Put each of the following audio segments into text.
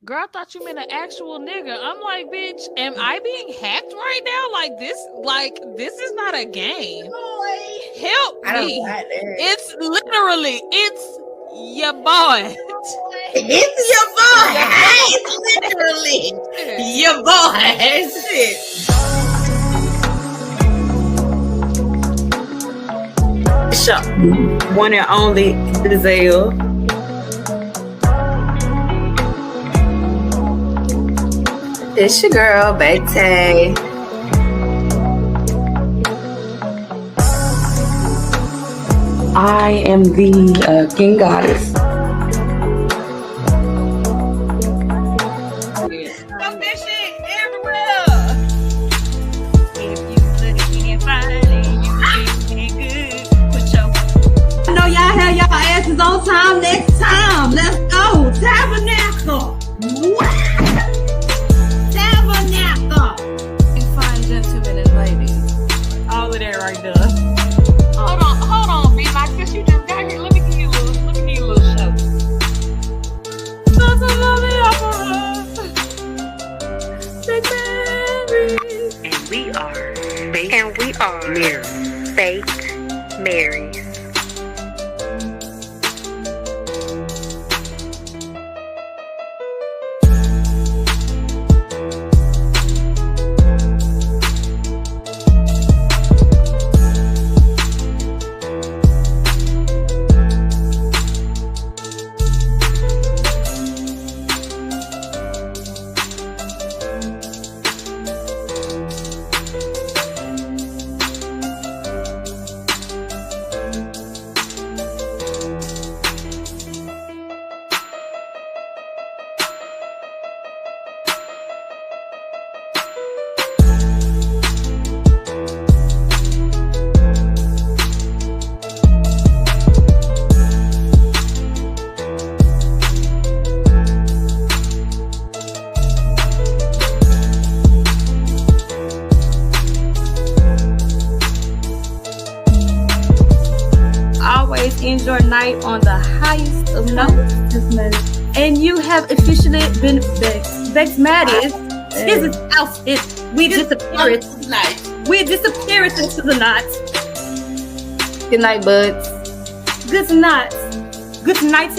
Girl, I thought you meant an actual nigga. I'm like, bitch, am I being hacked right now? This is not a game. Boy. Help I don't me. got that. It's your boy. It's your boy. It's literally your boy. Shit. Shop. One and only Giselle. It's your girl, BakedMarys. I am the King Goddess. Dump that shit everywhere. If you looking fine and you ain't good, put your. I know y'all have y'all asses on time next time. Let's go. Tabernacle. Tabernacle. You fine gentlemen and ladies. All of that right there. Hold on, B. Like, since you just got here, let me give you a little show. Something love me off of us. BakedMarys. And we are BakedMarys. Always end your night on the highest of notes. And you have officially been BakedMarys. This is out. We disappeared. We disappeared into the night. Good night, buds. Good night. Good night.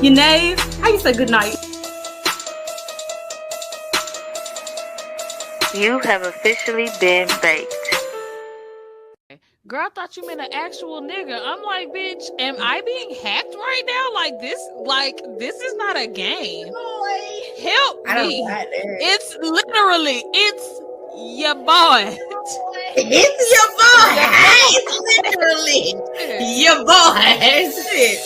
You knave. How you say good night? You have officially been baked. Girl, I thought you meant an actual nigga. I'm like, bitch, am I being hacked right now? This is not a game. Boy. Help I don't me. got that. It's your boy. It's your boy. It's literally your boy. Shit.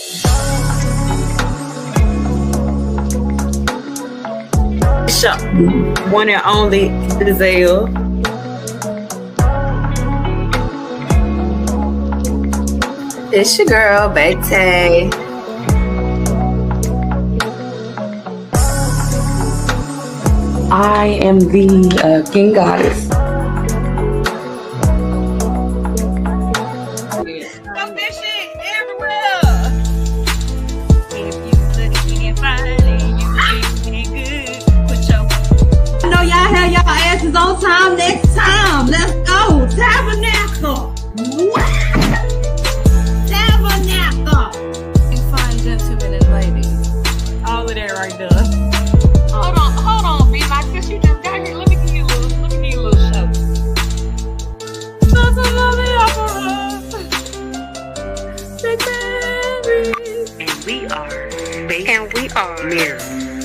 Shop. One and only Giselle. It's your girl, BakedMarys. I am the King Goddess. Dump that shit everywhere. If you looking fine and you ain't good, put your. I know y'all have y'all asses on time next time. Let's go. Tabernacle. Tabernacle. You fine gentlemen and ladies. All of that right there. Hold on, B. Like, since you just got here, let me give you a little show. Something love me off of us. BakedMarys. And we are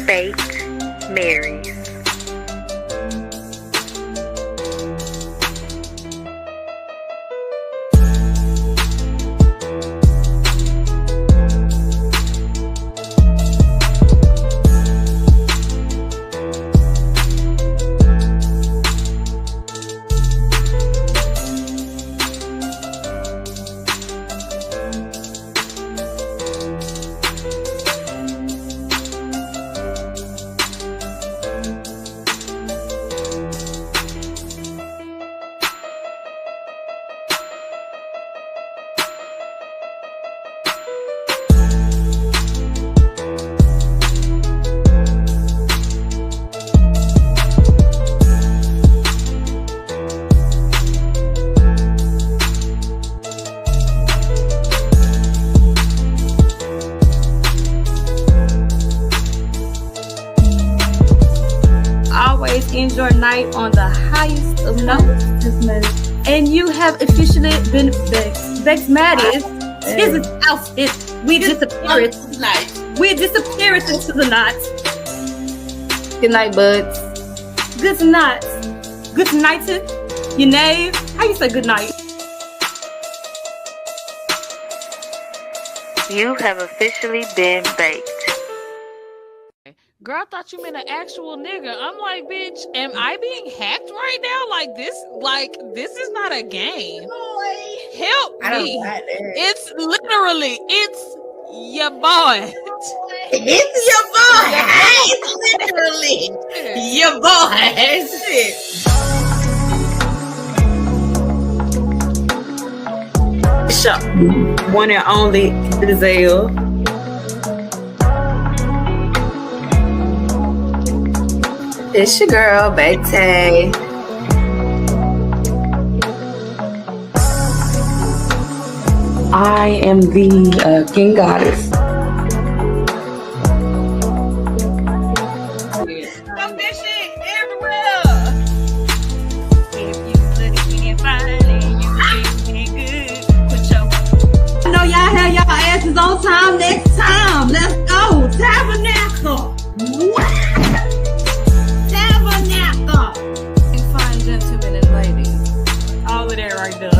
BakedMarys. end your night on the highest of notes. And you have officially been BakedMarys. This is out. We disappear. We disappear into the night. Good night, buds. Good night. Good night. Your name? How you say good night? You have officially been baked. Girl, I thought you meant an actual nigga. I'm like, bitch, am I being hacked right now? Like this is not a game. Help me. It's literally, it's your boy. It's your boy. It's literally your boy. Shit. Shop. One and only Giselle. It's your girl, BakedMarys. I am the King Goddess. Dump that shit everywhere. If you looking fine and you feeling good, put your I know y'all have y'all asses on time next time. Let's go. Tabernacle. Tabernacle. and fine gentlemen and ladies. All of that right there.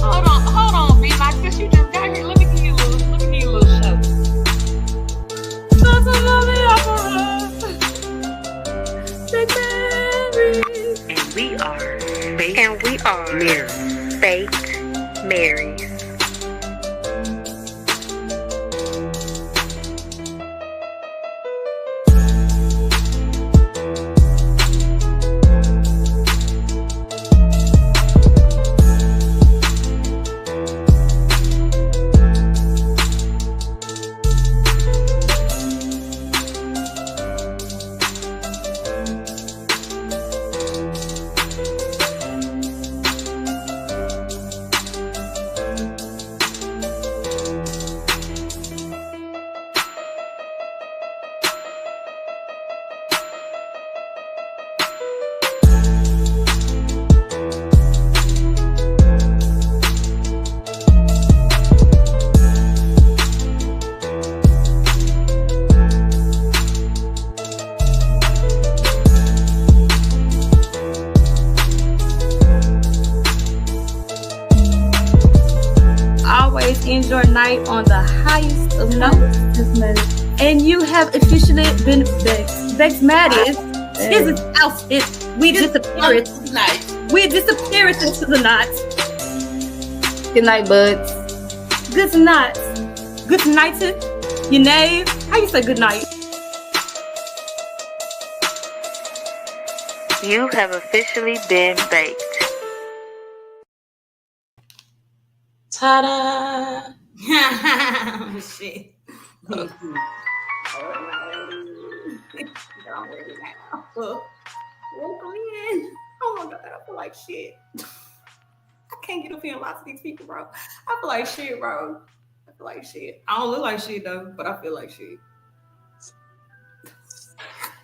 Hold on, B. Like, since you just got here, let me give you a little show. And we are BakedMarys. Always end your night on the highest of notes. And you have officially been BakedMarys. This is out. We disappear. We disappear into the night. Good night, buds. Good night. Good night. Your name? How you say good night? You have officially been baked. Ta-da! Shit. Welcome in. Oh my god, I feel like shit. I can't get up here and lie to these people, bro. I feel like shit, bro. I feel like shit. I don't look like shit though, but I feel like shit.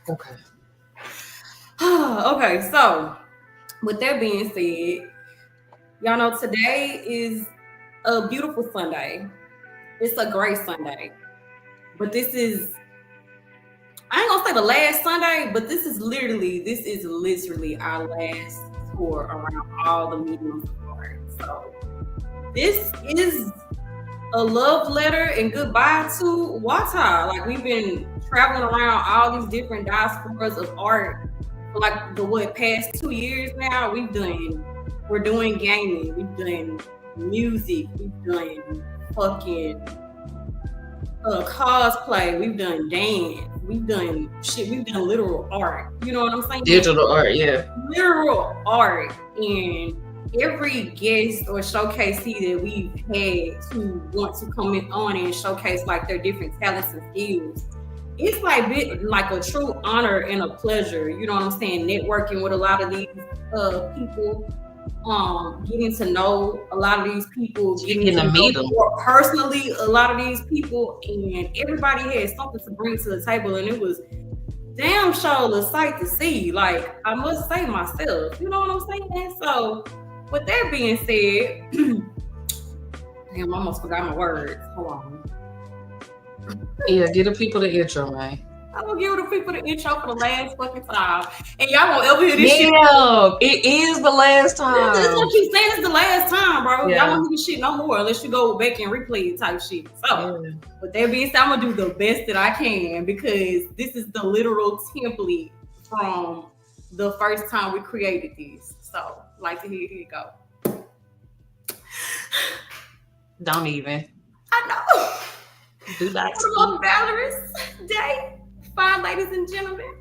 Okay. Okay, so with that being said, y'all know today is a beautiful Sunday. It's a great Sunday. But this is, I ain't gonna say the last Sunday, but this is literally our last tour around all the mediums of art. So this is a love letter and goodbye to WATA. Like, we've been traveling around all these different diasporas of art for like the past 2 years now. We're doing gaming, we've done music, we've done fucking cosplay, we've done dance, we've done shit, we've done literal art. You know what I'm saying? Digital art, yeah. Literal art. And every guest or showcasee that we've had to want to come on and showcase like their different talents and skills, it's like a true honor and a pleasure. You know what I'm saying? Networking with a lot of these people, getting to know a lot of these people, getting to meet them personally, a lot of these people, and everybody had something to bring to the table. And damn sure a sight to see. Like, I must say myself. You know what I'm saying? So, with that being said, damn, I almost forgot my words. Hold on. Yeah, get the people the intro, man. I'm gonna give the people the intro for the last fucking time. And y'all won't ever hear this shit. Yeah, it is the last time. That's what keep saying, it's the last time, bro. Yeah. Y'all won't hear this shit no more unless you go back and replay type shit. So, with that being said, I'm gonna do the best that I can because this is the literal template from the first time we created this. So, like to hear it go. Don't even. I know. Do not. It's a Valorous day, fine ladies and gentlemen.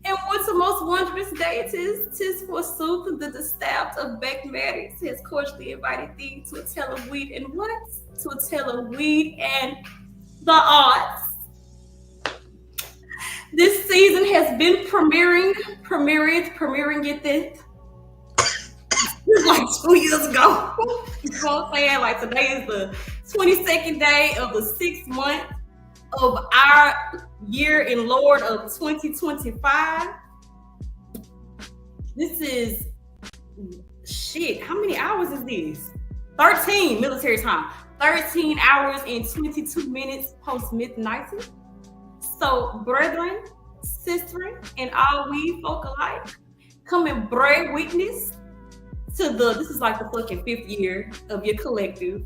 And what's the most wondrous day? Tis forsooth that the staff of BakedMarys has cordially invited thee to a tale of weed and what? To a tale of weed and the arts. This season has been premiering it this like 2 years ago. You know what I'm saying? Like today is the 22nd day of the 6th month of our year in Lord of 2025. This is shit. How many hours is this? 13 military time. 13 hours and 22 minutes post midnight. So, brethren, sistren, and all we folk alike, come and bear witness to this is like the fucking 5th year of your collective.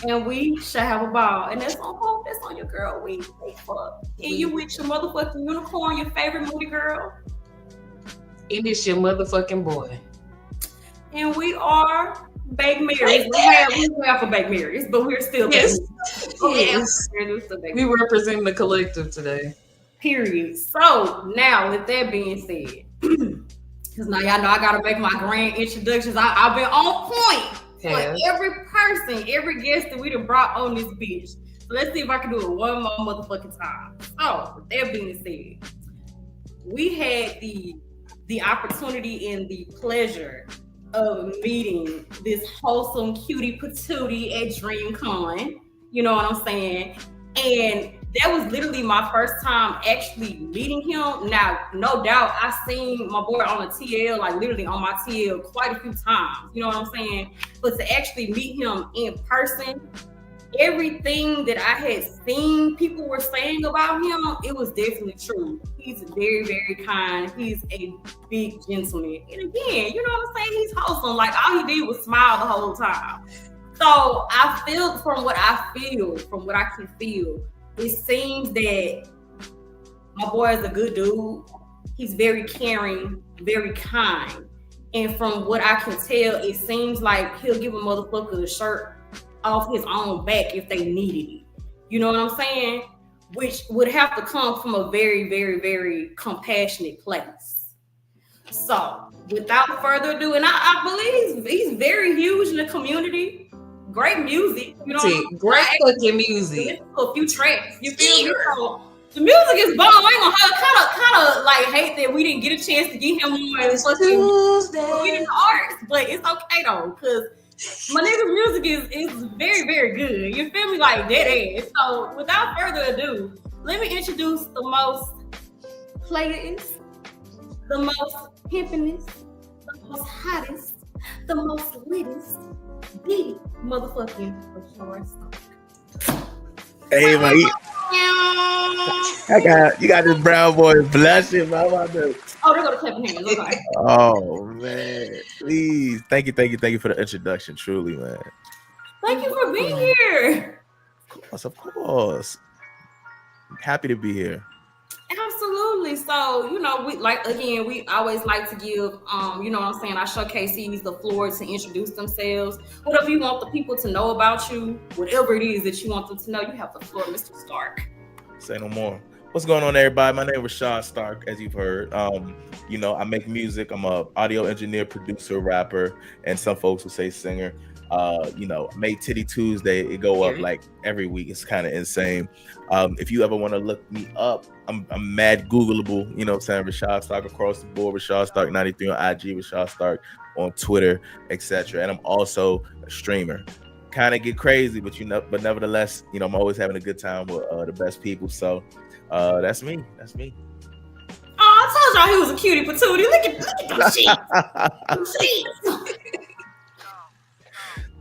And we shall have a ball. And that's on your girl, we fuck. And you with your motherfucking unicorn, your favorite moody girl. It is your motherfucking boy. And we are BakedMarys. We have for BakedMarys, but we're still yes. We represent the collective today. Period. So now with that being said, because now y'all know I gotta make my grand introductions. I've been on point. For every person, every guest that we done brought on this bitch. So let's see if I can do it one more motherfucking time. So, with that being said, we had the opportunity and the pleasure of meeting this wholesome cutie patootie at DreamCon. You know what I'm saying? And that was literally my first time actually meeting him. Now, no doubt, I seen my boy on the TL, like literally on my TL quite a few times. You know what I'm saying? But to actually meet him in person, everything that I had seen people were saying about him, it was definitely true. He's very, very kind. He's a big gentleman. And again, you know what I'm saying? He's wholesome. Like all he did was smile the whole time. So I feel from what I can feel, it seems that my boy is a good dude. He's very caring, very kind. And from what I can tell, it seems like he'll give a motherfucker a shirt off his own back if they needed it. You know what I'm saying? Which would have to come from a very, very, very compassionate place. So without further ado, and I believe he's very huge in the community. Great music, you know. Great fucking music. A few tracks, you feel me? So, the music is bomb. I ain't gonna kind of like hate that we didn't get a chance to get him on the arts, but it's okay though, cause my nigga's music is very, very good. You feel me? Like that ass. So without further ado, let me introduce the most players, the most pimpinest, the most hottest, the most littest, the motherfucking Rashard Stark. Hey, man. You got this brown boy blushing, man. Oh, they're gonna clap hands. Okay. Oh man, please, thank you for the introduction. Truly, man. Thank you for being here. Of course. Happy to be here. Absolutely. So, you know, we always like to give, you know what I'm saying, our showcasees the floor to introduce themselves. Whatever you want the people to know about you, whatever it is that you want them to know, you have the floor, Mr. Stark. Say no more. What's going on, everybody? My name is Rashard Stark, as you've heard. You know, I make music. I'm a audio engineer, producer, rapper, and some folks will say singer. You know, made Titty Tuesday. It go up like every week. It's kind of insane. If you ever want to look me up, I'm mad Googleable. You know what I'm saying? Rashard Stark across the board. Rashard Stark 93 on IG. Rashard Stark on Twitter, etc. And I'm also a streamer. Kind of get crazy, but but nevertheless, you know, I'm always having a good time with the best people. So that's me. told y'all he was a cutie patootie. Look at those sheets.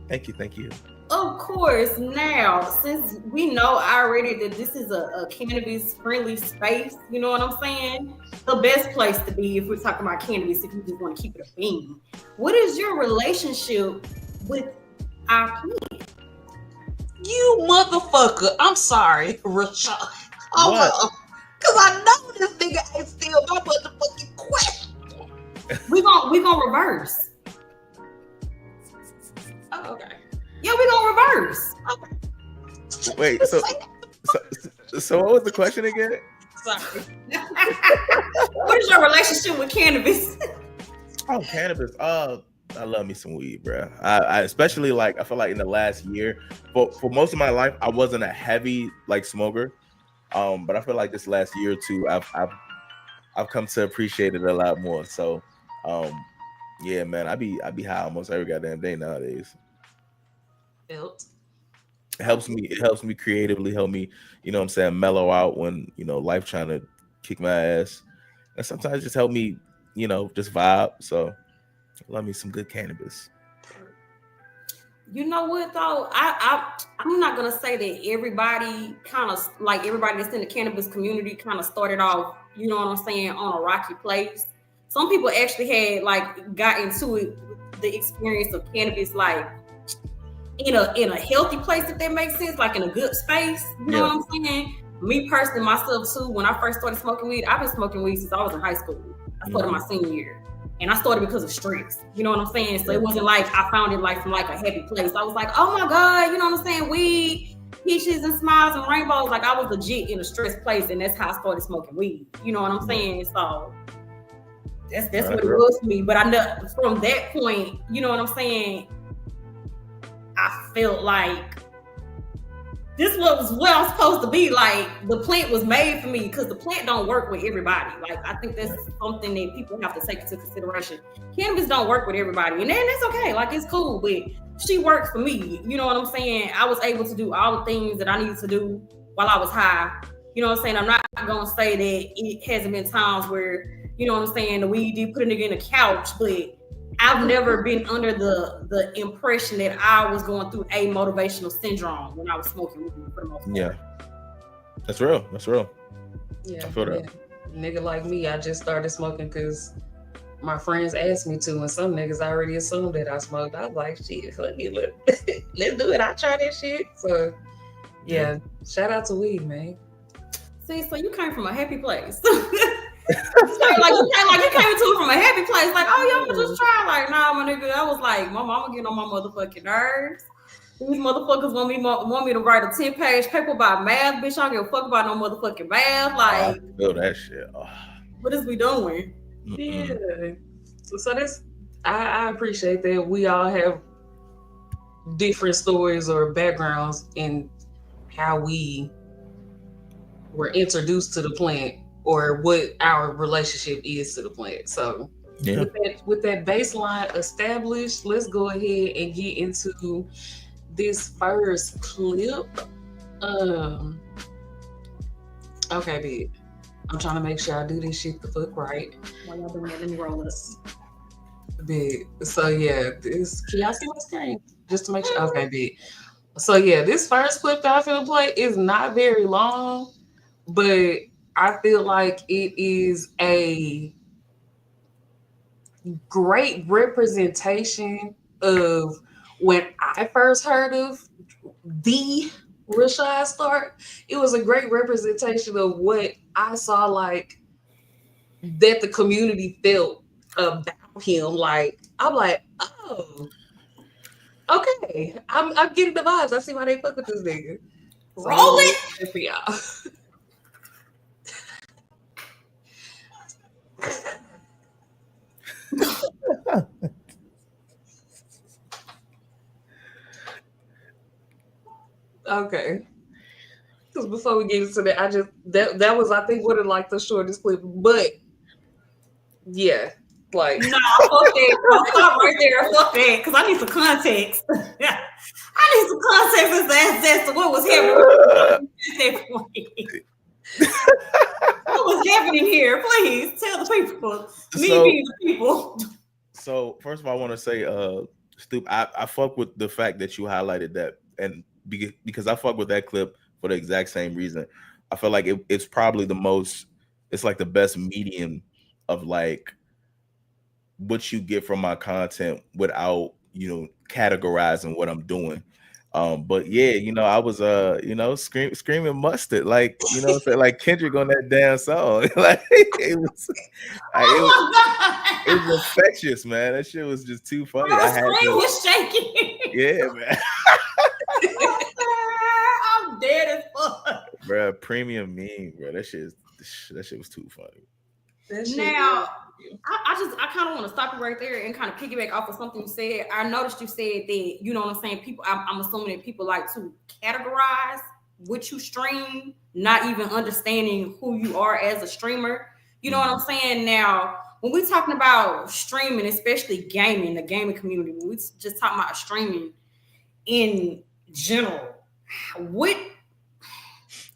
Thank you. Of course. Now, since we know already that this is a cannabis-friendly space, you know what I'm saying? The best place to be if we're talking about cannabis, if you just want to keep it a bean. What is your relationship with our plant? You motherfucker. I'm sorry, Rashad. What? Because I know this nigga ain't still my motherfucking question. We gonna reverse. Oh, okay. Yeah, we gonna reverse. Okay. Wait, so what was the question again? Sorry. What is your relationship with cannabis? Oh, cannabis. I love me some weed, bro. I especially like. I feel like in the last year, for most of my life, I wasn't a heavy like smoker. But I feel like this last year or two, I've come to appreciate it a lot more. So, yeah, man, I be high almost every goddamn day nowadays. Built. It helps me creatively, help me, you know what I'm saying, mellow out when, you know, life trying to kick my ass. And sometimes just help me, you know, just vibe. So love me some good cannabis. You know what though? I'm not gonna say that everybody kind of like everybody that's in the cannabis community kind of started off, you know what I'm saying, on a rocky place. Some people actually had like got into it, the experience of cannabis like in a healthy place, if that makes sense, like in a good space. You know what I'm saying? Me personally, myself too, when I first started smoking weed, I've been smoking weed since I was in high school. I started my senior year. And I started because of stress. You know what I'm saying? So it wasn't like I found it like from like a happy place. I was like, oh my God, you know what I'm saying? Weed, peaches and smiles and rainbows. Like I was legit in a stressed place, and that's how I started smoking weed. You know what I'm saying? So that's what it was for me. But I know from that point, you know what I'm saying, I felt like this was where I'm supposed to be. Like the plant was made for me, because the plant don't work with everybody. Like I think that's something that people have to take into consideration. Cannabis don't work with everybody, and then that's okay. Like it's cool, but she worked for me. You know what I'm saying? I was able to do all the things that I needed to do while I was high. You know what I'm saying? I'm not gonna say that it hasn't been times where, you know what I'm saying, the weed did put a nigga in a couch, but I've never been under the impression that I was going through a motivational syndrome when I was smoking weed for the most part. Yeah. That's real. Yeah. I feel that. Nigga like me, I just started smoking because my friends asked me to, and some niggas already assumed that I smoked. I was like, shit, let's do it. I try this shit. So yeah, shout out to weed, man. See, so you came from a happy place. You came into it from a happy place, like, oh yeah, I'm gonna just try. Like, nah, my nigga, I was like, my mama getting on my motherfucking nerves. These motherfuckers want me to write a 10-page paper about math, bitch. I don't give a fuck about no motherfucking math. Like, I feel that shit. Oh. What is we doing? Yeah. So this, I appreciate that we all have different stories or backgrounds in how we were introduced to the plant, or what our relationship is to the plant. So with that baseline established, let's go ahead and get into this first clip. Okay, big. I'm trying to make sure I do this shit the fuck right. While y'all doing that, let me roll this. Big. So yeah, this, can y'all see my screen? Just to make sure. Okay, big. So yeah, this first clip that I'm finna play is not very long, but I feel like it is a great representation of when I first heard of the Rashad Stark. It was a great representation of what I saw, like, that the community felt about him. Like, I'm like, oh, okay. I'm getting the vibes. I see why they fuck with this nigga. So roll it for y'all. Okay. Because before we get into that, I just that was, I think, one of like the shortest clip. But yeah, like no, fuck that. Don't stop right there. Fuck that. Because I need some context. I need some context as to what was happening at that point. What's happening here? Please tell the people. Me being the people. So first of all, I want to say, Stoop, I fuck with the fact that you highlighted that, and because I fuck with that clip for the exact same reason. I feel like it's probably it's like the best medium of like what you get from my content without categorizing what I'm doing. But yeah, I was screaming mustard, like I'm saying, like Kendrick on that damn song. Like it was it was infectious, man. That shit was just too funny. My screen was shaking. Yeah, man. I'm dead as fuck. Bro, premium meme, bro. That shit was too funny. Now, I kind of want to stop you right there and kind of piggyback off of something you said. I noticed you said that, you know what I'm saying, people, I'm assuming that people like to categorize what you stream, not even understanding who you are as a streamer. You know what I'm saying? Now, when we're talking about streaming, especially gaming, the gaming community, when we just talking about streaming in general, I'm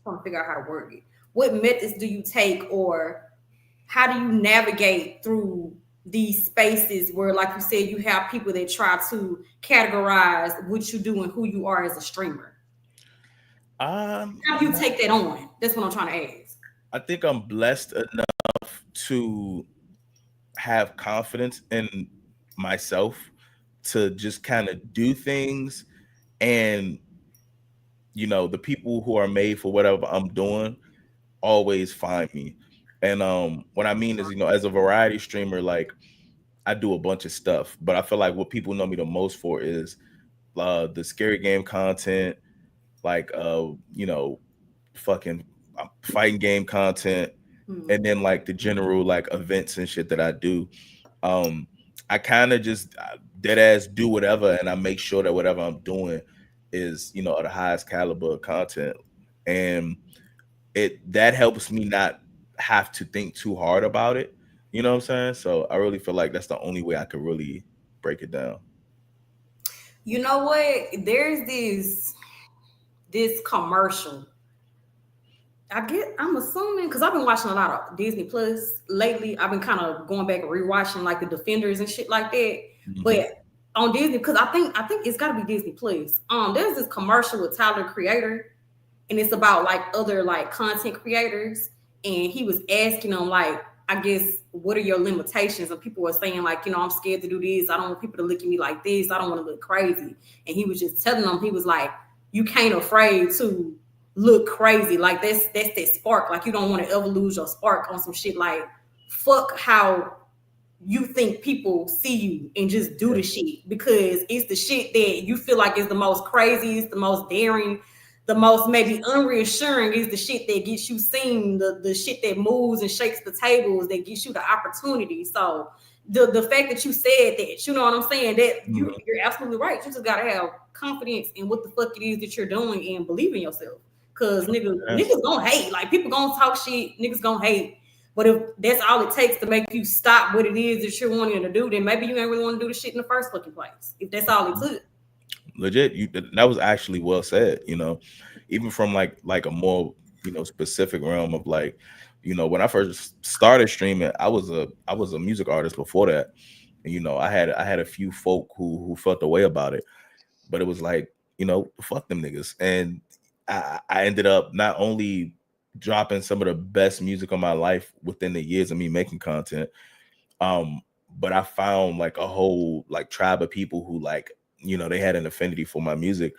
trying to figure out how to word it. What methods do you take, or how do you navigate through these spaces where, like you said, you have people that try to categorize what you do and who you are as a streamer? How do you take that on? That's what I'm trying to ask. I think I'm blessed enough to have confidence in myself to just kind of do things, and the people who are made for whatever I'm doing always find me. And what I mean is, as a variety streamer, like I do a bunch of stuff, but I feel like what people know me the most for is the scary game content, like fucking fighting game content, and then like the general like events and shit that I do. I kind of just dead ass do whatever, and I make sure that whatever I'm doing is of the highest caliber of content, and that helps me not have to think too hard about it. You know what I'm saying? So I really feel like that's the only way I could really break it down. You know what? There's this commercial. I'm assuming, because I've been watching a lot of Disney Plus lately. I've been kind of going back and rewatching like the Defenders and shit like that. Mm-hmm. But on Disney, because I think it's got to be Disney Plus. There's this commercial with Tyler, Creator, and it's about like other like content creators, and he was asking them like, I guess, what are your limitations? And people were saying like, I'm scared to do this. I don't want people to look at me like this. I don't want to look crazy. And he was just telling them, he was like, you can't afraid to look crazy. Like that's that spark. Like you don't want to ever lose your spark on some shit. Like fuck how you think people see you, and just do the shit, because it's the shit that you feel like is the most craziest, the most daring, the most maybe unreassuring is the shit that gets you seen, the shit that moves and shakes the tables, that gets you the opportunity. So the fact that you said that, you know what I'm saying, that you're absolutely right. You just gotta have confidence in what the fuck it is that you're doing and believe in yourself. Cause niggas gonna hate. Like people gonna talk shit, niggas gonna hate. But if that's all it takes to make you stop what it is that you're wanting to do, then maybe you ain't really want to do the shit in the first fucking place. If that's all it took. Legit, that was actually well said. Even from like a more specific realm of like, when I first started streaming, I was a music artist before that, and I had a few folk who felt the way about it, but it was like fuck them niggas, and I ended up not only dropping some of the best music of my life within the years of me making content, but I found like a whole like tribe of people who like they had an affinity for my music.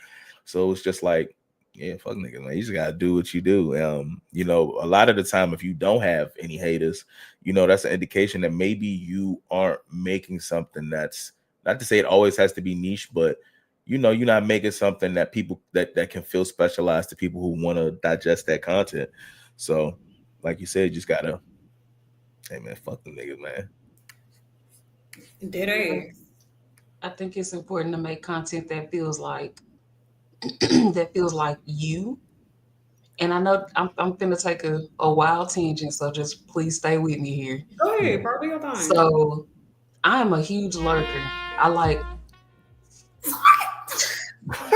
So it's just like, yeah, fuck niggas, man. You just gotta do what you do. A lot of the time, if you don't have any haters, that's an indication that maybe you aren't making something that's, not to say it always has to be niche, but you're not making something that people that can feel specialized to people who want to digest that content. So, like you said, you just gotta, hey man, fuck them niggas, man. Dead ass. I think it's important to make content that feels like you. And I know I'm gonna take a wild tangent, so just please stay with me here. Go ahead, probably your time. So I'm a huge lurker. I like I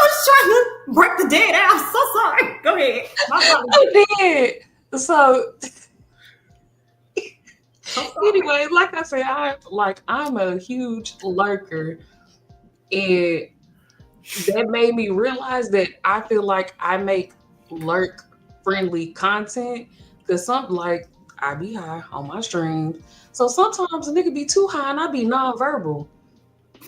was sorry. Go ahead. I'm dead. So anyway, like I said, I'm a huge lurker, and that made me realize that I feel like I make lurk friendly content because I be high on my streams. So sometimes a nigga be too high and I be nonverbal.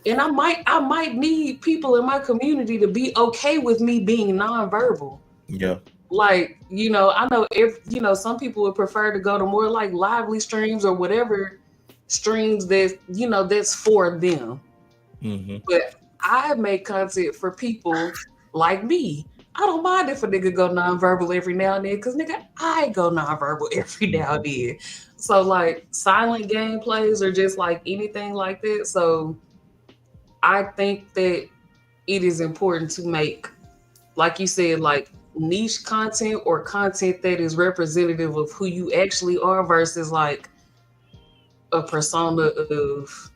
And I might need people in my community to be okay with me being nonverbal. Yeah. Like, I know some people would prefer to go to more like lively streams or whatever streams that's for them. Mm-hmm. But I make content for people like me. I don't mind if a nigga go nonverbal every now and then, because nigga, I go nonverbal every now and then. So like silent gameplays or just like anything like that. So I think that it is important to make, like you said, like niche content or content that is representative of who you actually are versus like a persona of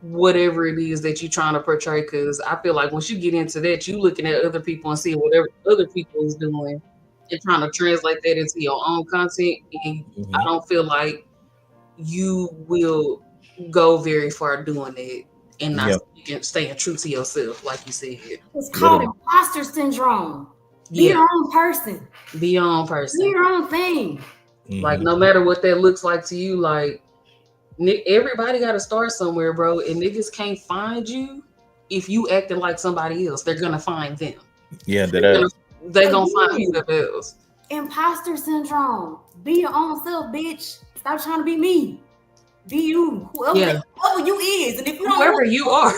whatever it is that you're trying to portray. Because I feel like once you get into that, you looking at other people and seeing whatever other people is doing and trying to translate that into your own content. And I don't feel like you will go very far doing it and not staying true to yourself, like you said. It's called imposter syndrome. Be your own person. Be your own person. Be your own thing. Like no matter what that looks like to you, like everybody got to start somewhere, bro. And niggas can't find you if you acting like somebody else. They're gonna find them. Yeah, they're gonna find you else. Imposter syndrome. Be your own self, bitch. Stop trying to be me. Be you. Whoever you is, and if you don't, whoever you are,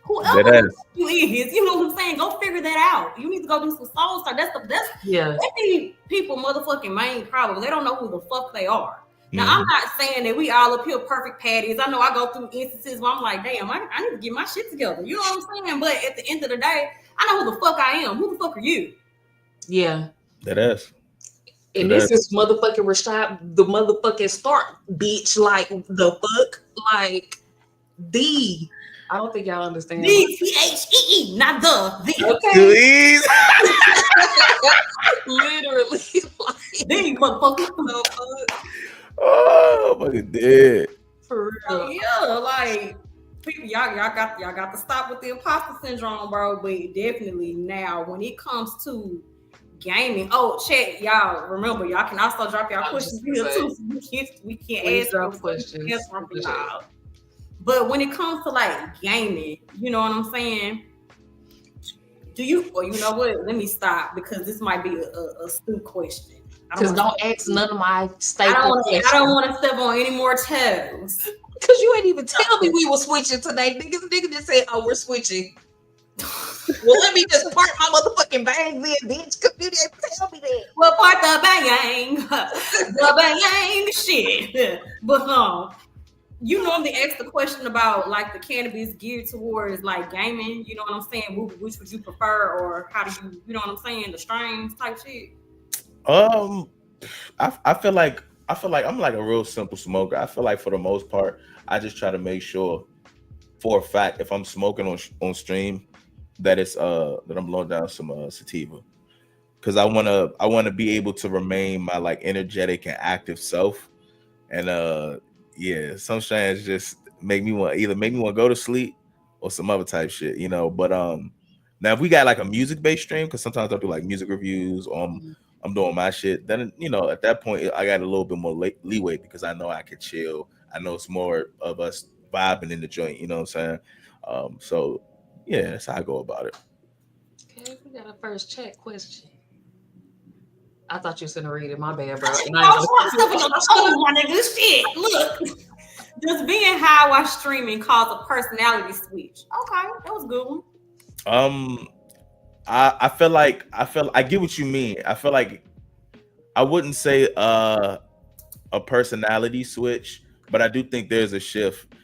whoever you is, you know what I'm saying. Go figure that out. You need to go do some soul stuff. That's people motherfucking main problem. They don't know who the fuck they are. Now, I'm not saying that we all up here perfect patties. I know I go through instances where I'm like, damn, I need to get my shit together. You know what I'm saying? But at the end of the day, I know who the fuck I am. Who the fuck are you? Yeah. That is. And this is motherfucking Rashad, the motherfucking start, bitch. Like, the fuck? Like, I don't think y'all understand. D-T-H-E-E, not the. Okay. Please. Literally. Like, the motherfucker. Oh, fucking dead. For real. Yeah, like people, y'all got to stop with the imposter syndrome, bro. But definitely now, when it comes to gaming, chat, y'all remember, y'all can also drop y'all questions here too. So we can't ask questions. But when it comes to like gaming, you know what I'm saying? Do you? Or you know what? Let me stop because this might be a stupid question. Because don't ask none of my staple questions. I don't want to step on any more toes. Because you ain't even tell me we were switching today. Niggas just say, we're switching. Well, let me just part my motherfucking bangs in, bitch. Because you didn't tell me that. Well, part the bang. The bang shit. But you normally ask the question about like the cannabis geared towards like gaming. You know what I'm saying? Which would you prefer, or how do you know what I'm saying? The strains type shit. I feel like I'm like a real simple smoker. I feel like for the most part, I just try to make sure for a fact if I'm smoking on stream that it's that I'm blowing down some sativa, because I wanna be able to remain my like energetic and active self. And some strains just make me want to go to sleep or some other type shit, you know. But now if we got like a music based stream, because sometimes I'll do like music reviews or I'm doing my shit, then at that point I got a little bit more leeway because I know I can chill. I know it's more of us vibing in the joint, you know what I'm saying? So yeah, that's how I go about it. Okay, we got a first chat question. I thought you was gonna read it. My bad, bro. My nigga, shit. Look, does being high while streaming cause a personality switch? Okay, that was a good one. I feel I get what you mean. I feel like I wouldn't say a personality switch, but I do think there's a shift.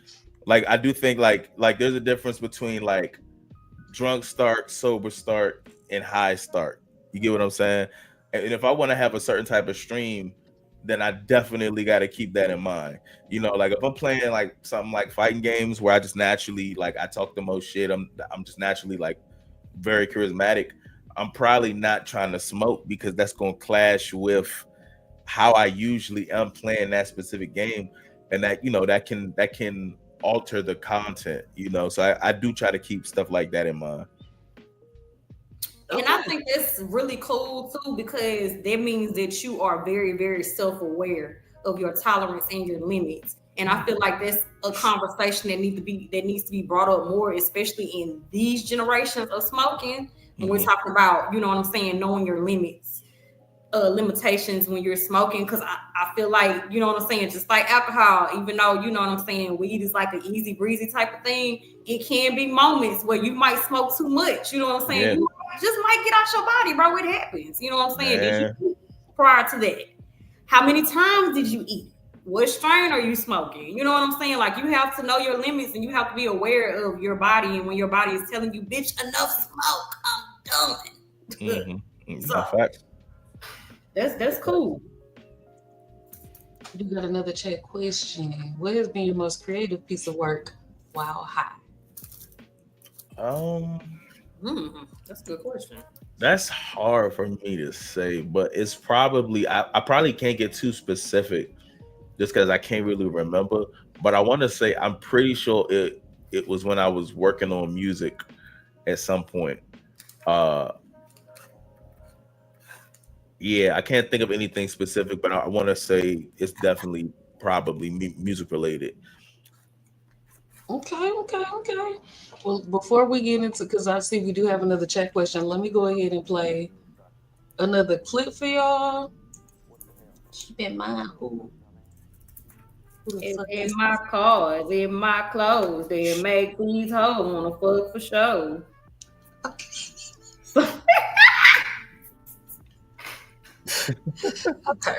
Like I do think like there's a difference between like drunk start, sober start, and high start. You get what I'm saying? And if I want to have a certain type of stream, then I definitely got to keep that in mind. You know, like if I'm playing like something like fighting games where I just naturally like I talk the most shit, I'm just naturally like very charismatic. I'm probably not trying to smoke because that's gonna clash with how I usually am playing that specific game, and that that can alter the content, So I do try to keep stuff like that in mind. And I think that's really cool too, because that means that you are very, very self-aware of your tolerance and your limits. And I feel like that's a conversation that needs to be brought up more, especially in these generations of smoking. When we're talking about, you know what I'm saying, knowing your limitations when you're smoking, because I feel like, you know what I'm saying, just like alcohol, even though, you know what I'm saying, weed is like an easy breezy type of thing, it can be moments where you might smoke too much, you know what I'm saying? Yeah. You just might get out your body, bro. It happens, you know what I'm saying? Did you, prior to that, how many times did you eat? What strain are you smoking? You know what I'm saying? Like, you have to know your limits, and you have to be aware of your body, and when your body is telling you, bitch, enough smoke, I'm done. So, facts. That's cool. You got another chat question. What has been your most creative piece of work while high? That's a good question. That's hard for me to say, but it's probably I probably can't get too specific just because I can't really remember. But I want to say I'm pretty sure it was when I was working on music at some point. Yeah, I can't think of anything specific, but I want to say it's definitely probably music related. Okay. Well, before we get into, because I see we do have another chat question, let me go ahead and play another clip for y'all. Keep in mind who in my cars, in my clothes, they make these hoes wanna fuck for show. Okay.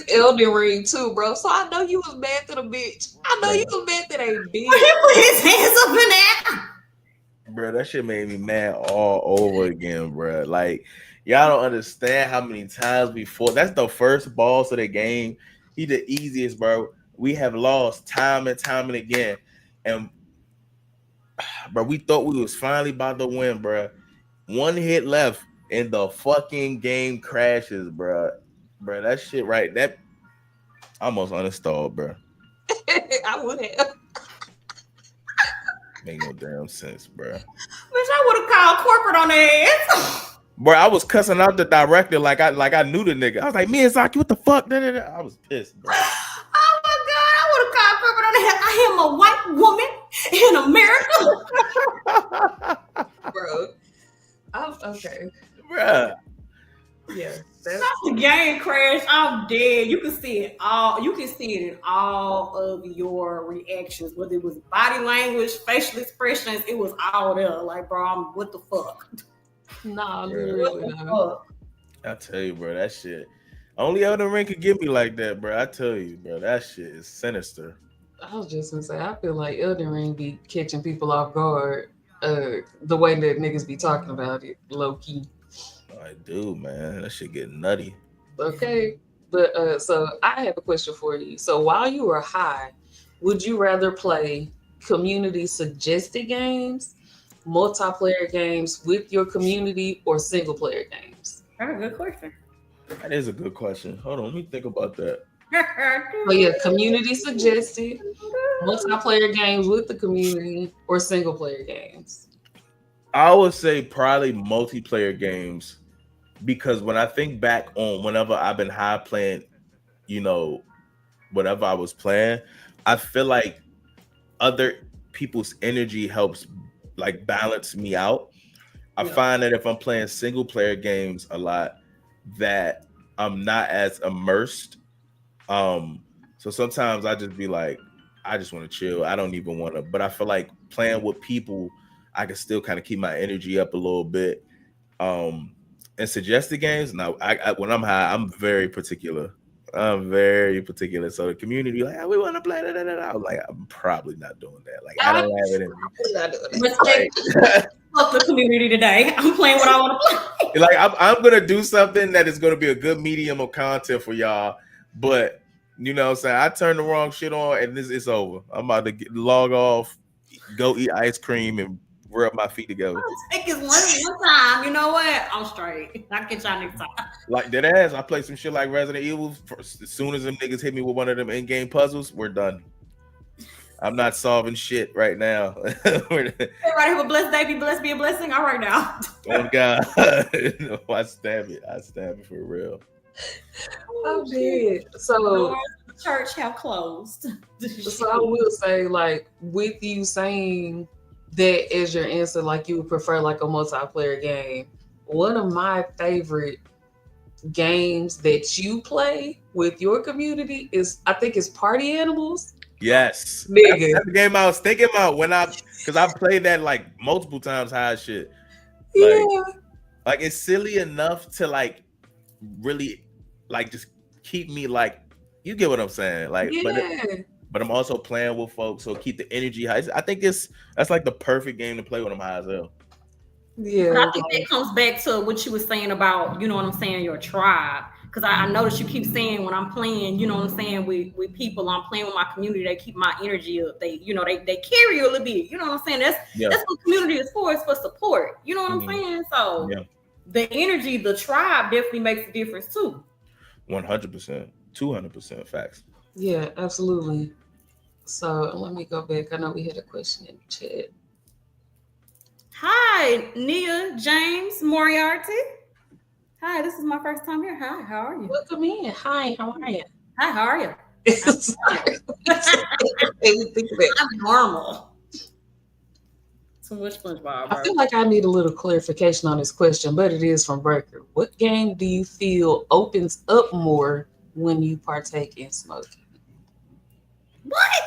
Elden Ring too, bro. So I know you was mad to the bitch. I know you was mad to that bitch. He put his hands up in that. Bro, that shit made me mad all over again, bro. Like, y'all don't understand how many times before. That's the first boss of the game. He the easiest, bro. We have lost time and time and again. And, bro, we thought we was finally about to win, bro. One hit left and the fucking game crashes, bro. Bro, that shit right. That almost uninstalled, bro. I would have. Make no damn sense, bro. Bitch, I would have called corporate on their ass. Bro, I was cussing out the director like I knew the nigga. I was like, Miyazaki, what the fuck? I was pissed, bro. Oh my god, I would have called corporate on their ass. I am a white woman in America. Bro. Okay. Bro. Yeah. That's the game crash. I'm dead. You can see it all. You can see it in all of your reactions, whether it was body language, facial expressions. It was all there. Like, bro, what the fuck? Nah, literally. I tell you, bro, that shit. Only Elden Ring could get me like that, bro. I tell you, bro, that shit is sinister. I was just gonna say, I feel like Elden Ring be catching people off guard. The way that niggas be talking about it, low key. I do, man. That shit get nutty. Okay. But so I have a question for you. So while you were high, would you rather play community suggested games, multiplayer games with your community, or single player games? That's a good question. That is a good question. Hold on, let me think about that. So yeah, community suggested, multiplayer games with the community, or single player games. I would say probably multiplayer games, because when I think back on whenever I've been high playing, whatever I was playing, I feel like other people's energy helps like balance me out. I find that if I'm playing single player games a lot, that I'm not as immersed. So sometimes I just be like, I just want to chill. I don't even want to, but I feel like playing with people, I can still kind of keep my energy up a little bit. And suggested games. Now, I when I'm high, I'm very particular. I'm very particular. So the community, like, we want to play. Da, da, da, da. I'm like, I'm probably not doing that. Like, I don't have it in me. Respect the community today. I'm playing what I want to play. Like, I'm gonna do something that is gonna be a good medium of content for y'all, but you know what I'm saying, I turn the wrong shit on and it's over. I'm about to log off, go eat ice cream and rub my feet together. Take it one time. You know what? I'm straight. I'll get y'all next time. Like that ass, I play some shit like Resident Evil. As soon as them niggas hit me with one of them in-game puzzles, we're done. I'm not solving shit right now. Everybody have a blessed day. Be blessed. Be a blessing. All right now. Oh God. No, I stab it for real. Oh shit. So the church have closed. So I will say, like, with you saying that as your answer, like you would prefer like a multiplayer game. One of my favorite games that you play with your community is, I think it's Party Animals. Yes, nigga. That's the game I was thinking about because I've played that like multiple times. High shit. Like it's silly enough to like really like just keep me like, you get what I'm saying? Like, but I'm also playing with folks, so keep the energy high. I think that's like the perfect game to play when I'm high as hell. Yeah, but I think that comes back to what you were saying about, you know what I'm saying, your tribe. Because I notice you keep saying when I'm playing, you know what I'm saying, with people, I'm playing with my community, they keep my energy up. They, you know, they carry you a little bit. You know what I'm saying? That's what community is for. It's for support. You know what I'm saying? So the energy, the tribe definitely makes a difference too. 100%, 200% facts. Yeah, absolutely. So let me go back. I know we had a question in the chat. Hi, Nia James Moriarty. Hi, this is my first time here. Hi, how are you? Welcome in. Hi, how are you? Hi, how are you? I'm normal. Too much SpongeBob, bro. I feel like I need a little clarification on this question, but it is from Breaker. What game do you feel opens up more when you partake in smoking? What?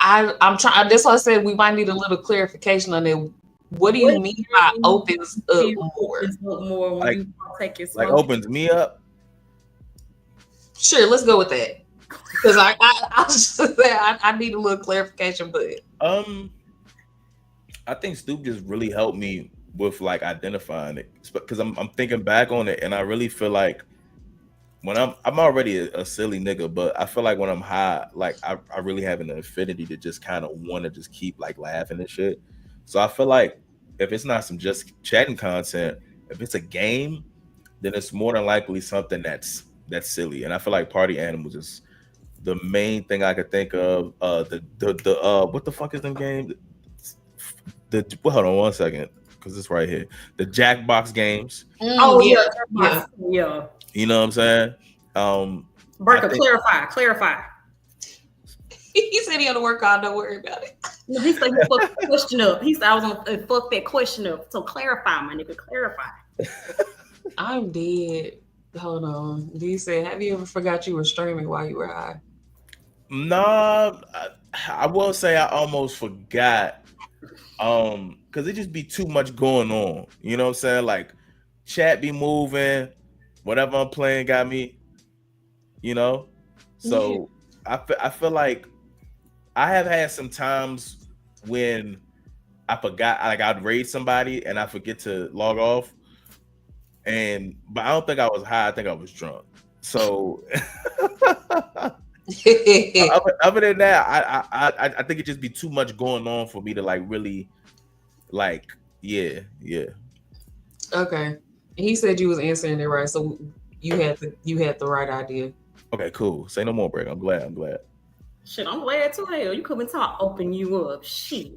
I'm trying. That's why I said we might need a little clarification on it. What do you mean by opens up more? When like, you partake in smoking? Like opens me up? Sure, let's go with that. Because I need a little clarification, but I think Stoop just really helped me with like identifying it, because I'm thinking back on it, and I really feel like when I'm already a silly nigga, but I feel like when I'm high, like I really have an affinity to just kind of want to just keep like laughing and shit. So I feel like if it's not some just chatting content, if it's a game, then it's more than likely something that's silly. And I feel like Party Animals is the main thing I could think of. The what the fuck is them game? Hold on one second, because it's right here. The Jackbox games. Yeah. You know what I'm saying? Berka, clarify. He said he had to work on. Don't worry about it. No, he said he fucked the question up. He said I was gonna fuck that question up. So clarify, my nigga, clarify. I'm dead. Hold on. D said, have you ever forgot you were streaming while you were high? Nah, I will say I almost forgot. Because it just be too much going on. You know what I'm saying? Like chat be moving, whatever I'm playing got me, you know? So I feel like I have had some times when I forgot, like I'd raid somebody and I forget to log off. But I don't think I was high, I think I was drunk. So other than that, I think it just be too much going on for me to like really like, yeah. Okay. He said you was answering it right, so you had the right idea. Okay, cool. Say no more, Break. I'm glad. Shit, I'm glad too. Hell, you couldn't talk, open you up. Shit.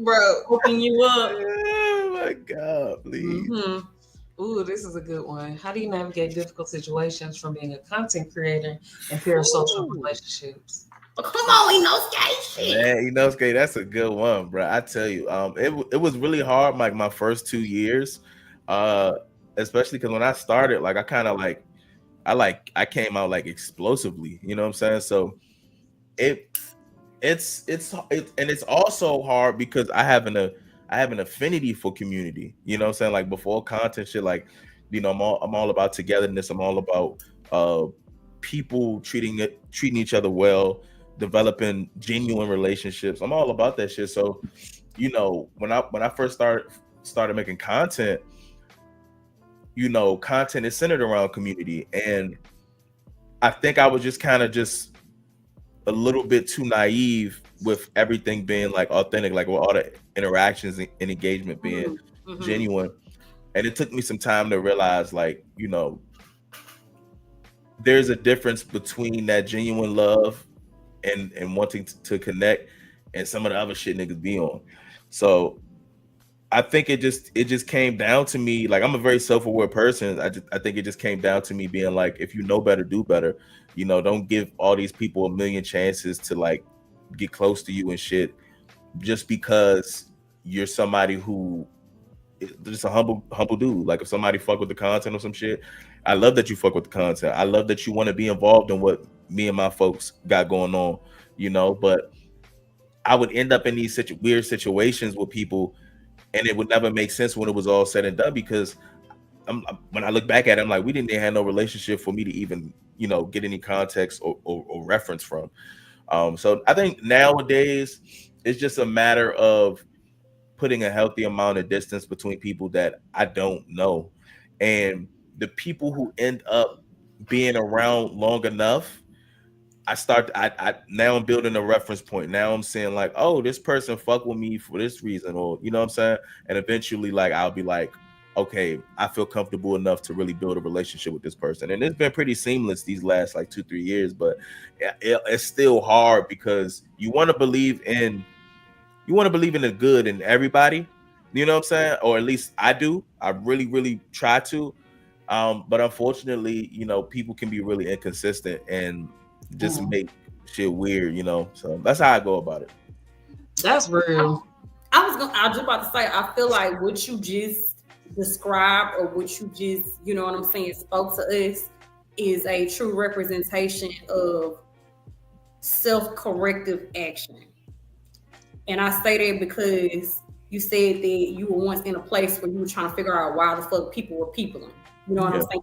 Bro, open you up. Oh my God, please. Mm-hmm. Ooh, this is a good one. How do you navigate difficult situations from being a content creator and parasocial relationships? Come on, Inosuke shit. Man, Inosuke, that's a good one, bro. I tell you, it was really hard like my first 2 years. Especially because when I started, like I kind of like I came out like explosively, you know what I'm saying? So and it's also hard because I have an affinity for community, you know what I'm saying? Like before content shit, like I'm all about togetherness. I'm all about people treating each other well, developing genuine relationships. I'm all about that shit. So when I first started making content, content is centered around community, and I think I was just kind of just a little bit too naive with everything being like authentic, like with all the interactions and engagement being genuine. And it took me some time to realize, like, there's a difference between that genuine love and wanting to connect and some of the other shit niggas be on. So I think it just came down to me. Like, I'm a very self-aware person. I think it just came down to me being like, if you know better, do better. Don't give all these people a million chances to like get close to you and shit just because you're somebody who just a humble dude. Like, if somebody fuck with the content or some shit, I love that you fuck with the content. I love that you want to be involved in what me and my folks got going on, but I would end up in these weird situations with people, and it would never make sense when it was all said and done, because when I look back at it, I'm like, we didn't have no relationship for me to even, get any context or reference from. So I think nowadays it's just a matter of putting a healthy amount of distance between people that I don't know. And the people who end up being around long enough, I now I'm building a reference point. Now I'm saying like, oh, this person fuck with me for this reason, or you know what I'm saying? And eventually, like, I'll be like, okay, I feel comfortable enough to really build a relationship with this person. And it's been pretty seamless these last like 2-3 years, but it's still hard because you want to believe in the good in everybody, you know what I'm saying? Or at least I do. I really, really try to. But unfortunately, people can be really inconsistent and just make shit weird, So that's how I go about it. That's real. I was just about to say, I feel like what you just described, or what you just, you know what I'm saying, spoke to us, is a true representation of self-corrective action. And I say that because you said that you were once in a place where you were trying to figure out why the fuck people were peopling. You know what I'm saying?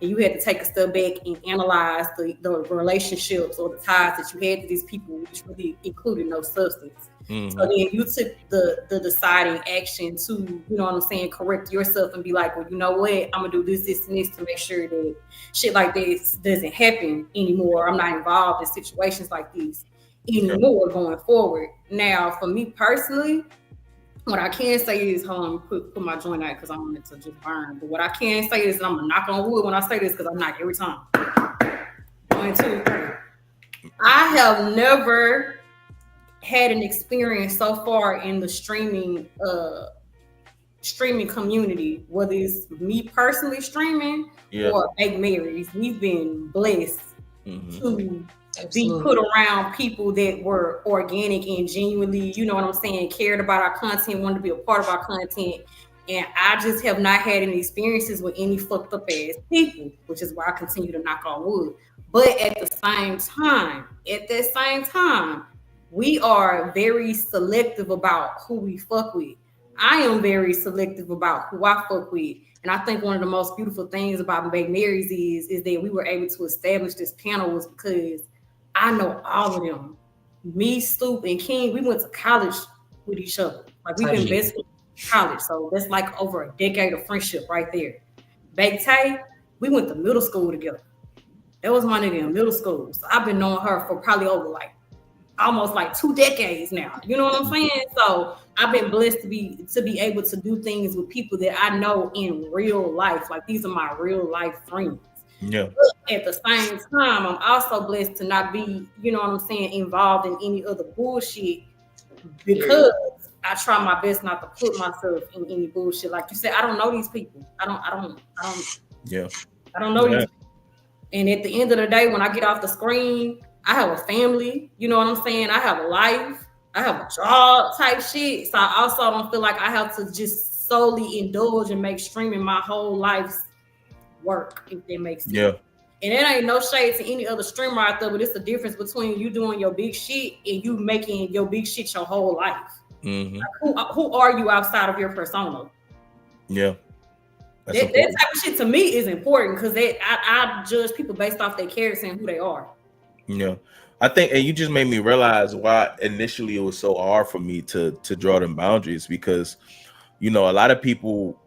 And you had to take a step back and analyze the relationships or the ties that you had to these people, which really included no substance. So then you took the deciding action to, you know what I'm saying, correct yourself and be like, well, you know what? I'm going to do this, and this to make sure that shit like this doesn't happen anymore. I'm not involved in situations like this anymore going forward. Now, for me personally, what I can say is, hold on, put my joint out because I want it to just burn. But what I can say is, I'm gonna knock on wood when I say this because I knock every time. 1, 2, 3. I have never had an experience so far in the streaming community, whether it's me personally streaming or BakedMarys. We've been blessed to be put around people that were organic and genuinely, you know what I'm saying, cared about our content, wanted to be a part of our content. And I just have not had any experiences with any fucked up ass people, which is why I continue to knock on wood. But at the same time, we are very selective about who we fuck with. I am very selective about who I fuck with. And I think one of the most beautiful things about BakedMarys is that we were able to establish this panel was because I know all of them. Me, Stoop, and King, we went to college with each other. Like, we've been best friends in college. So that's like over a decade of friendship right there. Baked Tay, we went to middle school together. That was my nigga in middle school. So I've been knowing her for probably over like almost like 2 decades now. You know what I'm saying? So I've been blessed to be able to do things with people that I know in real life. Like, these are my real life friends. Yeah. But at the same time, I'm also blessed to not be, you know what I'm saying, involved in any other bullshit, because I try my best not to put myself in any bullshit. Like you said, I don't know these people. I don't know these people. And at the end of the day, when I get off the screen, I have a family, you know what I'm saying? I have a life, I have a job type shit. So I also don't feel like I have to just solely indulge and make streaming my whole life's work, if that makes sense. Yeah. And it ain't no shade to any other streamer out there, but it's the difference between you doing your big shit and you making your big shit your whole life. Mm-hmm. Like, who are you outside of your persona? Yeah. That type of shit to me is important because I judge people based off their character and who they are. Yeah. I think, and you just made me realize why initially it was so hard for me to draw them boundaries, because, you know, a lot of people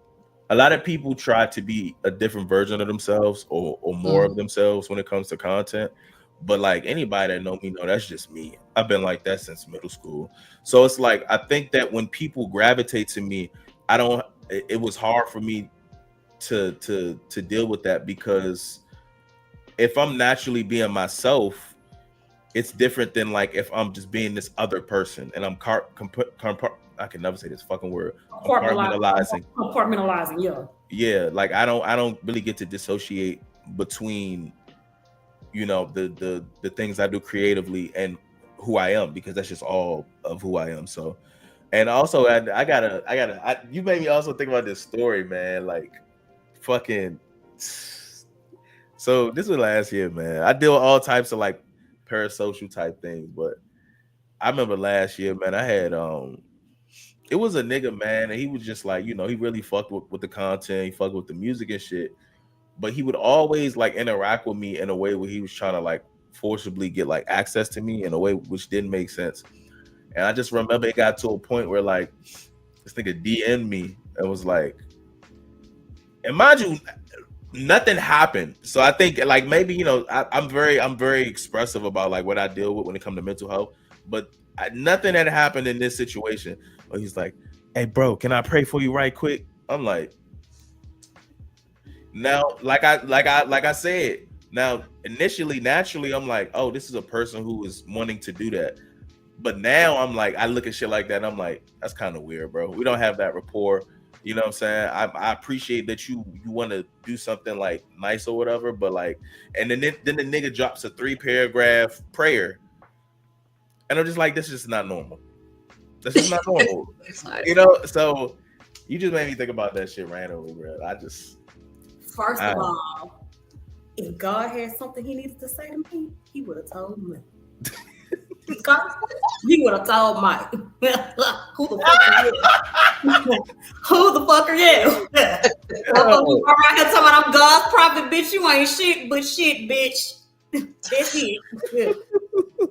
try to be a different version of themselves or more of themselves when it comes to content. But like anybody that know me know that's just me. I've been like that since middle school. So it's like, I think that when people gravitate to me, it was hard for me to deal with that, because if I'm naturally being myself, it's different than like if I'm just being this other person and I'm I can never say this fucking word. Compartmentalizing. Yeah, like I don't really get to dissociate between, you know, the things I do creatively and who I am, because that's just all of who I am. So, and also you made me also think about this story, man. Like, fucking. So this was last year, man. I deal with all types of like parasocial type things, but I remember last year, man, I had it was a nigga, man, and he was just like, you know, he really fucked with the content, he fucked with the music and shit, but he would always like interact with me in a way where he was trying to like forcibly get like access to me in a way which didn't make sense. And I just remember it got to a point where like this nigga DM'd me and was like, and mind you, nothing happened. So I think like maybe, you know, I'm very expressive about like what I deal with when it comes to mental health, but nothing had happened in this situation. But he's like, "Hey bro, can I pray for you right quick?" I'm like, now, like I said, now initially, naturally, I'm like, oh, this is a person who is wanting to do that. But now I'm like, I look at shit like that, and I'm like, that's kind of weird, bro. We don't have that rapport. You know what I'm saying? I appreciate that you want to do something like nice or whatever, but like, and then the nigga drops a 3-paragraph prayer, and I'm just like, this is just not normal. That's just not normal. You know? So you just made me think about that shit randomly, bro. First of all, if God had something he needed to say to me, he would have told me. He would have told Mike. Who the fuck are you? Who the fuck are you? All right, here talking about I'm God's prophet, bitch. You ain't shit but shit, bitch. That's it.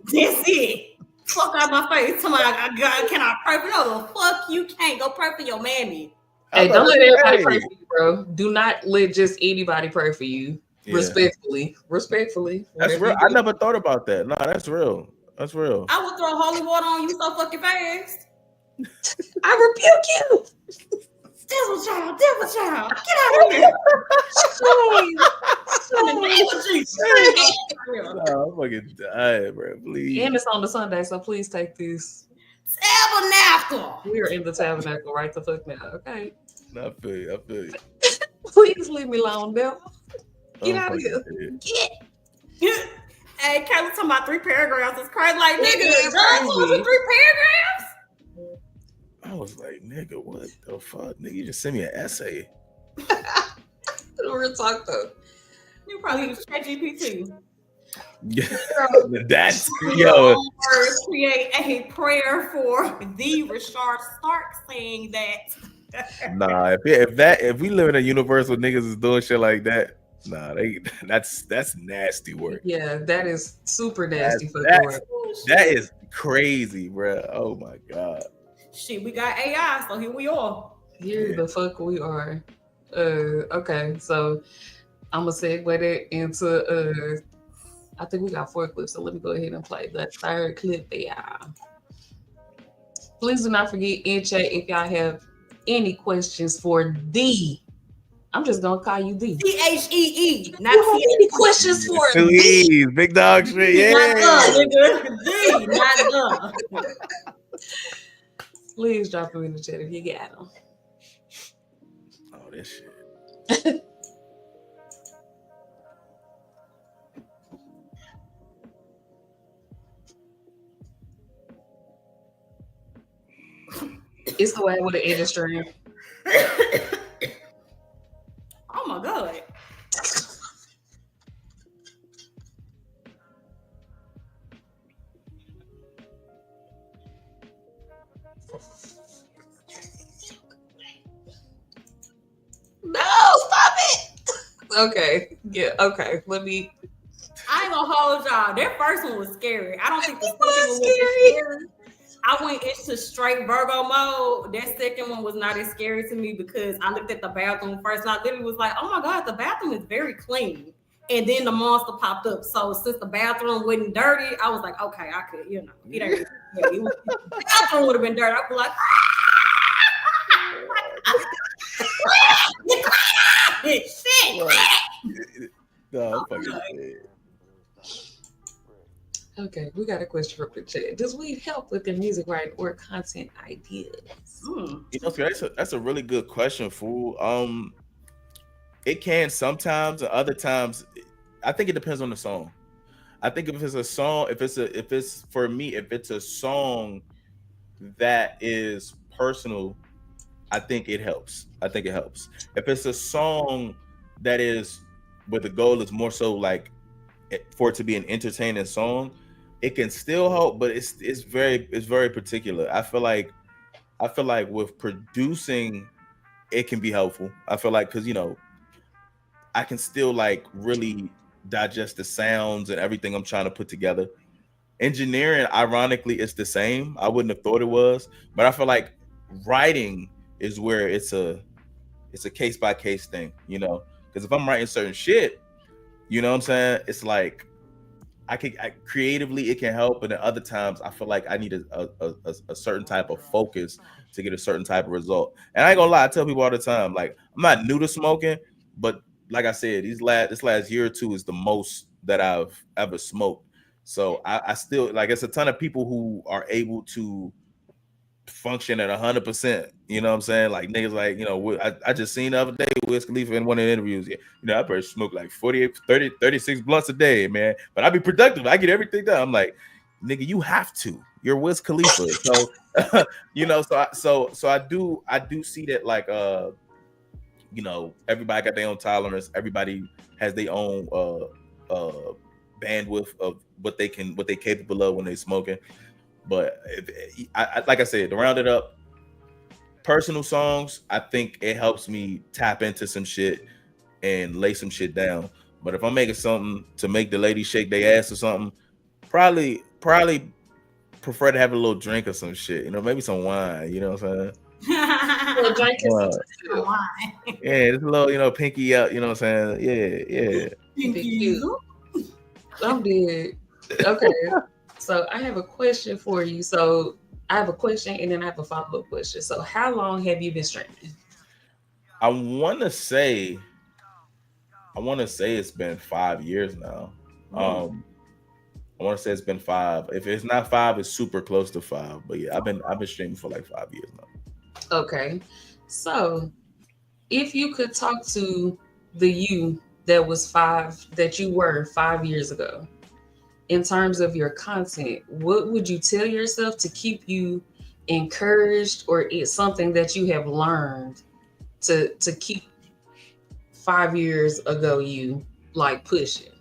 That's it. Fuck out my face. Talking about God, can I pray for you? No, the fuck you can't. Go pray for your mammy. Hey, don't let everybody pray for you, bro. Do not let just anybody pray for you. Yeah. Respectfully. That's real. I never thought about that. No, that's real. That's real. I would throw holy water on you so fucking fast. I rebuke you. Devil child. Get out of here. No, I'm fucking dying, bro. Please. And it's on the Sunday, so please take this. Tabernacle. We are in the tabernacle right the fuck now, okay? I feel you. Please leave me alone, devil. Get out of here. Get. Hey, Kayla talking about 3 paragraphs. It's crazy. Like, nigga, girls 3 paragraphs? I was like, nigga, what the fuck? Nigga, you just send me an essay. Real talk though. You probably use ChatGPT. Yeah, that's yo. Create a prayer for the Richard Stark saying that. Nah, if we live in a universe where niggas is doing shit like that, nah, that's nasty work. Yeah, that is super nasty for work. That is crazy, bro. Oh my god. Shit, we got AI, so here we are. The fuck we are. Okay, so I'm gonna segue that into I think we got 4 clips, so let me go ahead and play the 3rd clip for y'all. Please do not forget in chat if y'all have any questions for D. I'm just gonna call you D. DHEE. Not any questions for D. Big dog shit. Yeah. Not D. Not Please drop them in the chat if you got them. Oh, this shit. It's the way with the industry. God. No, stop it. Okay. Yeah, okay. Let me. I ain't gonna hold y'all. That first one was scary. I don't think the second one was scary. I went into straight Virgo mode. That second one was not as scary to me because I looked at the bathroom first and I literally was like, oh my God, the bathroom is very clean. And then the monster popped up. So since the bathroom wasn't dirty, I was like, okay, I could, it ain't. The bathroom would have been dirty. I'd be like, shit. No, fucking Okay, we got a question from the chat. Does weed help with the music writing or content ideas? That's a really good question, fool. It can sometimes, and other times, I think it depends on the song. I think if it's a song, if it's for me, if it's a song that is personal, I think it helps. I think it helps. If it's a song that is, but the goal is more so like for it to be an entertaining song, it can still help, but it's very particular. I feel like with producing, it can be helpful. I feel like because I can still like really digest the sounds and everything I'm trying to put together. Engineering, ironically, it's the same. I wouldn't have thought it was, but I feel like writing is where it's a case by case thing, because if I'm writing certain shit, you know what I'm saying, it's like creatively it can help, but at other times I feel like I need a certain type of focus to get a certain type of result. And I ain't gonna lie, I tell people all the time, like, I'm not new to smoking, but like I said, this last year or two is the most that I've ever smoked. So I still, like, it's a ton of people who are able to function at 100%. You know what I'm saying? Like niggas, like, I just seen the other day Wiz Khalifa in one of the interviews. I better smoke like 48, 30, 36 blunts a day, man. But I be productive. I get everything done. I'm like, nigga, you have to. You're Wiz Khalifa. So so I do see that, like, everybody got their own tolerance. Everybody has their own bandwidth of what they capable of when they smoking. But like I said, to round it up, personal songs, I think it helps me tap into some shit and lay some shit down. But if I'm making something to make the ladies shake their ass or something, probably prefer to have a little drink or some shit. Maybe some wine. You know what I'm saying? Yeah, just a little, pinky up. You know what I'm saying? Yeah. Pinky. I'm dead. Okay. So I have a question for you. So I have a question and then I have a follow-up question. So how long have you been streaming? I want to say it's been 5 years now. I want to say it's been 5. If it's not 5, it's super close to 5. But yeah, I've been streaming for like 5 years now. Okay. So if you could talk to the you that you were 5 years ago, in terms of your content, what would you tell yourself to keep you encouraged, or it's something that you have learned to keep 5 years ago you like pushing?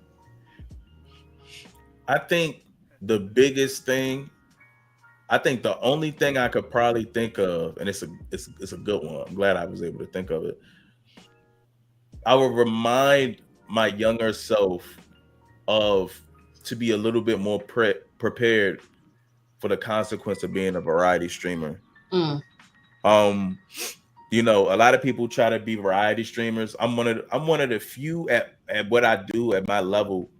I think the biggest thing, the only thing I could probably think of, and it's a good one. I'm glad I was able to think of it. I would remind my younger self to be a little bit more prepared for the consequence of being a variety streamer. A lot of people try to be variety streamers. I'm one of the few at what I do at my level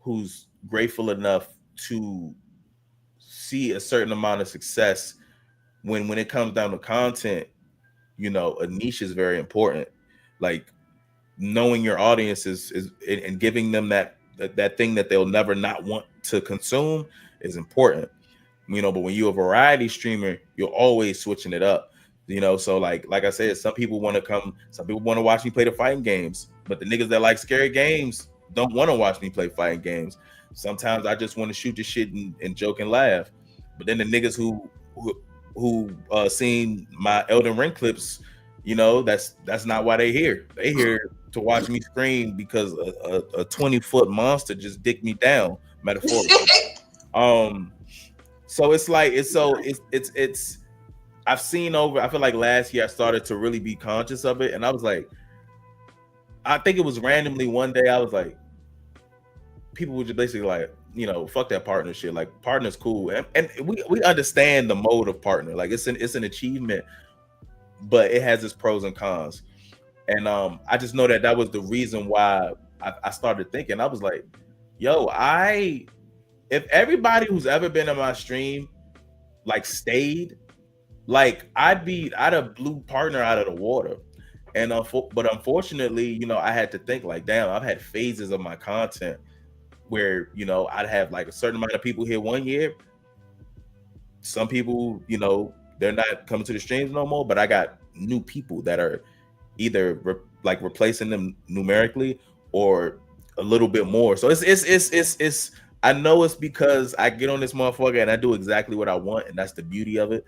who's grateful enough to see a certain amount of success when it comes down to content. A niche is very important. Like, knowing your audience is and giving them that thing that they'll never not want to consume is important. But when you're a variety streamer, you're always switching it up. So like I said, some people want to watch me play the fighting games, but the niggas that like scary games don't want to watch me play fighting games. Sometimes I just want to shoot the shit and joke and laugh. But then the niggas who seen my Elden Ring clips, that's not why they here. They here to watch me scream because a 20-foot monster just dicked me down, metaphorically. So it's like it's I've seen over. I feel like last year I started to really be conscious of it, and I was like, I think it was randomly one day I was like, people were just basically like, you know, fuck that partnership. Like partner's cool, and we understand the mode of partner. Like it's an achievement, but it has its pros and cons. And I just know that was the reason why I started thinking. I was like, yo, if everybody who's ever been in my stream like stayed, like I'd have blew partner out of the water. And but unfortunately, you know, I had to think like, damn, I've had phases of my content where, you know, I'd have like a certain amount of people here one year. Some people, you know, they're not coming to the streams no more, but I got new people that are either replacing them numerically or a little bit more. So it's I know it's because I get on this motherfucker and I do exactly what I want, and that's the beauty of it.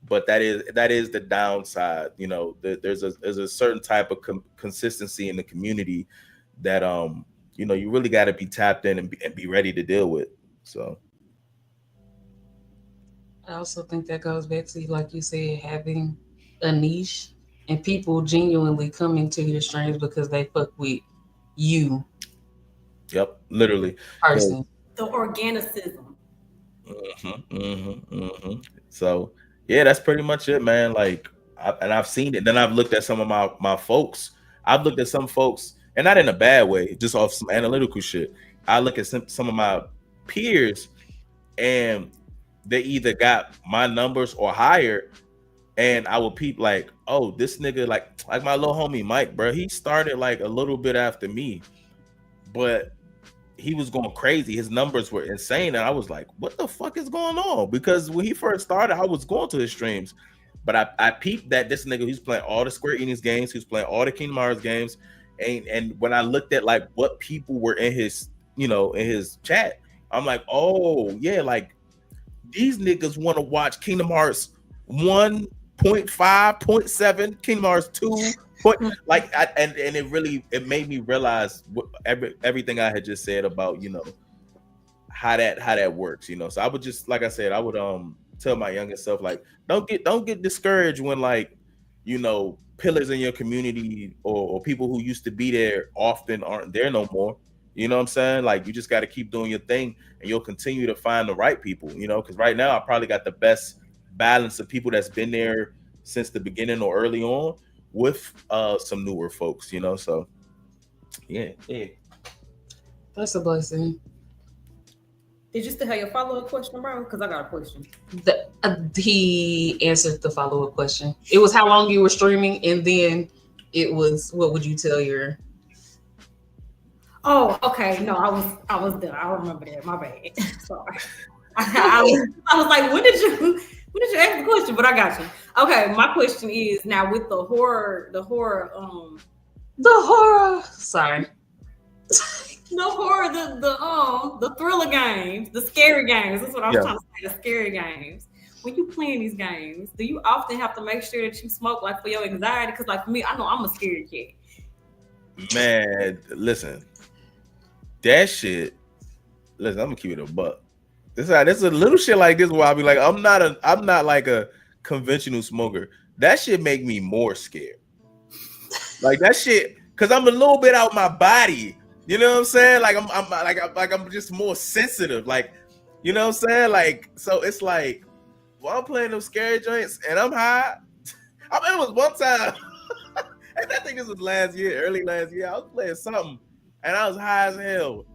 But that is the downside. You know, there's a certain type of consistency in the community that you know, you really got to be tapped in and be ready to deal with. So I also think that goes back to, like you said, having a niche and people genuinely coming to your streams because they fuck with you. Yep, literally. Person. The organicism. So yeah, that's pretty much it, man. Like, I've seen it. Then I've looked at some of my folks. I've looked at some folks, and not in a bad way, just off some analytical shit. I look at some of my peers, and they either got my numbers or higher, and I would peep like, oh, this nigga, like my little homie Mike, bro, he started like a little bit after me, but he was going crazy. His numbers were insane, and I was like, what the fuck is going on? Because when he first started, I was going to his streams, but I peeped that this nigga, he's playing all the Square Enix games, he's playing all the BakedMarys games, and when I looked at like what people were in his, you know, in his chat, I'm like, oh yeah, like these niggas want to watch Kingdom Hearts 1.5, 0.7, Kingdom Hearts 2. Like, and it made me realize everything I had just said about, you know, how that works, you know. So I would just, like I said, I would tell my younger self, like, don't get discouraged when, like, you know, pillars in your community or people who used to be there often aren't there no more. You know what I'm saying? Like, you just got to keep doing your thing, and you'll continue to find the right people, you know, because right now I probably got the best balance of people that's been there since the beginning or early on, with some newer folks, you know. So yeah, that's a blessing. Did you still have your follow-up question, bro? Because I got a question. He answered the follow-up question. It was how long you were streaming, and then it was what would you tell your... Oh, okay. No, I was done. I remember that. My bad. Sorry. I was like, when did you ask the question? But I got you. Okay, my question is now with the horror. Sorry. The thriller games, the scary games. That's what I was trying to say. The scary games. When you playing these games, do you often have to make sure that you smoke, like, for your anxiety? Because, like, for me, I know I'm a scary kid. Man, listen, that shit. Listen, I'm gonna keep it a buck. This is a little shit like this where I'll be like, I'm not like a conventional smoker. That shit make me more scared. Like that shit, because I'm a little bit out my body. You know what I'm saying? Like I'm just more sensitive. Like, you know what I'm saying? Like, so it's like, while I'm playing those scary joints and I'm high. I mean, it was one time, and I think this was early last year. I was playing something, and I was high as hell,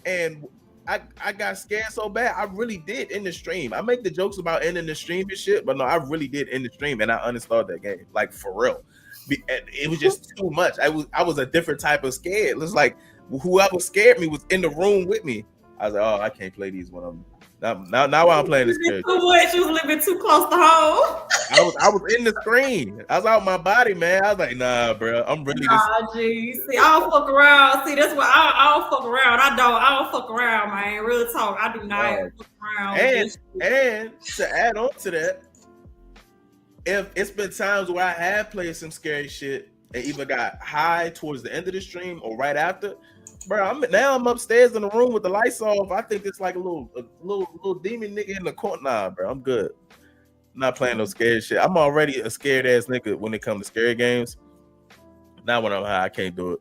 and I got scared so bad. I really did end the stream. I make the jokes about ending the stream and shit, but no, I really did end the stream, and I uninstalled that game, like, for real. It was just too much. I was a different type of scared. It was like whoever scared me was in the room with me. I was like, oh, I can't play these when I'm now while I'm playing this game. Too much. You was living too close to home. I was in the screen. I was out my body, man. I was like, nah, bro. I'm really Gee. See, I don't fuck around. See, that's why I don't fuck around. I don't fuck around, man. Real talk. I do not fuck around. And to add on to that, if it's been times where I have played some scary shit and even got high towards the end of the stream or right after, bro, I'm upstairs in the room with the lights off. I think it's like a little demon nigga in the corner. Nah, bro, I'm good. I'm not playing no scared shit. I'm already a scared ass nigga when it comes to scary games. Now when I'm high, I can't do it.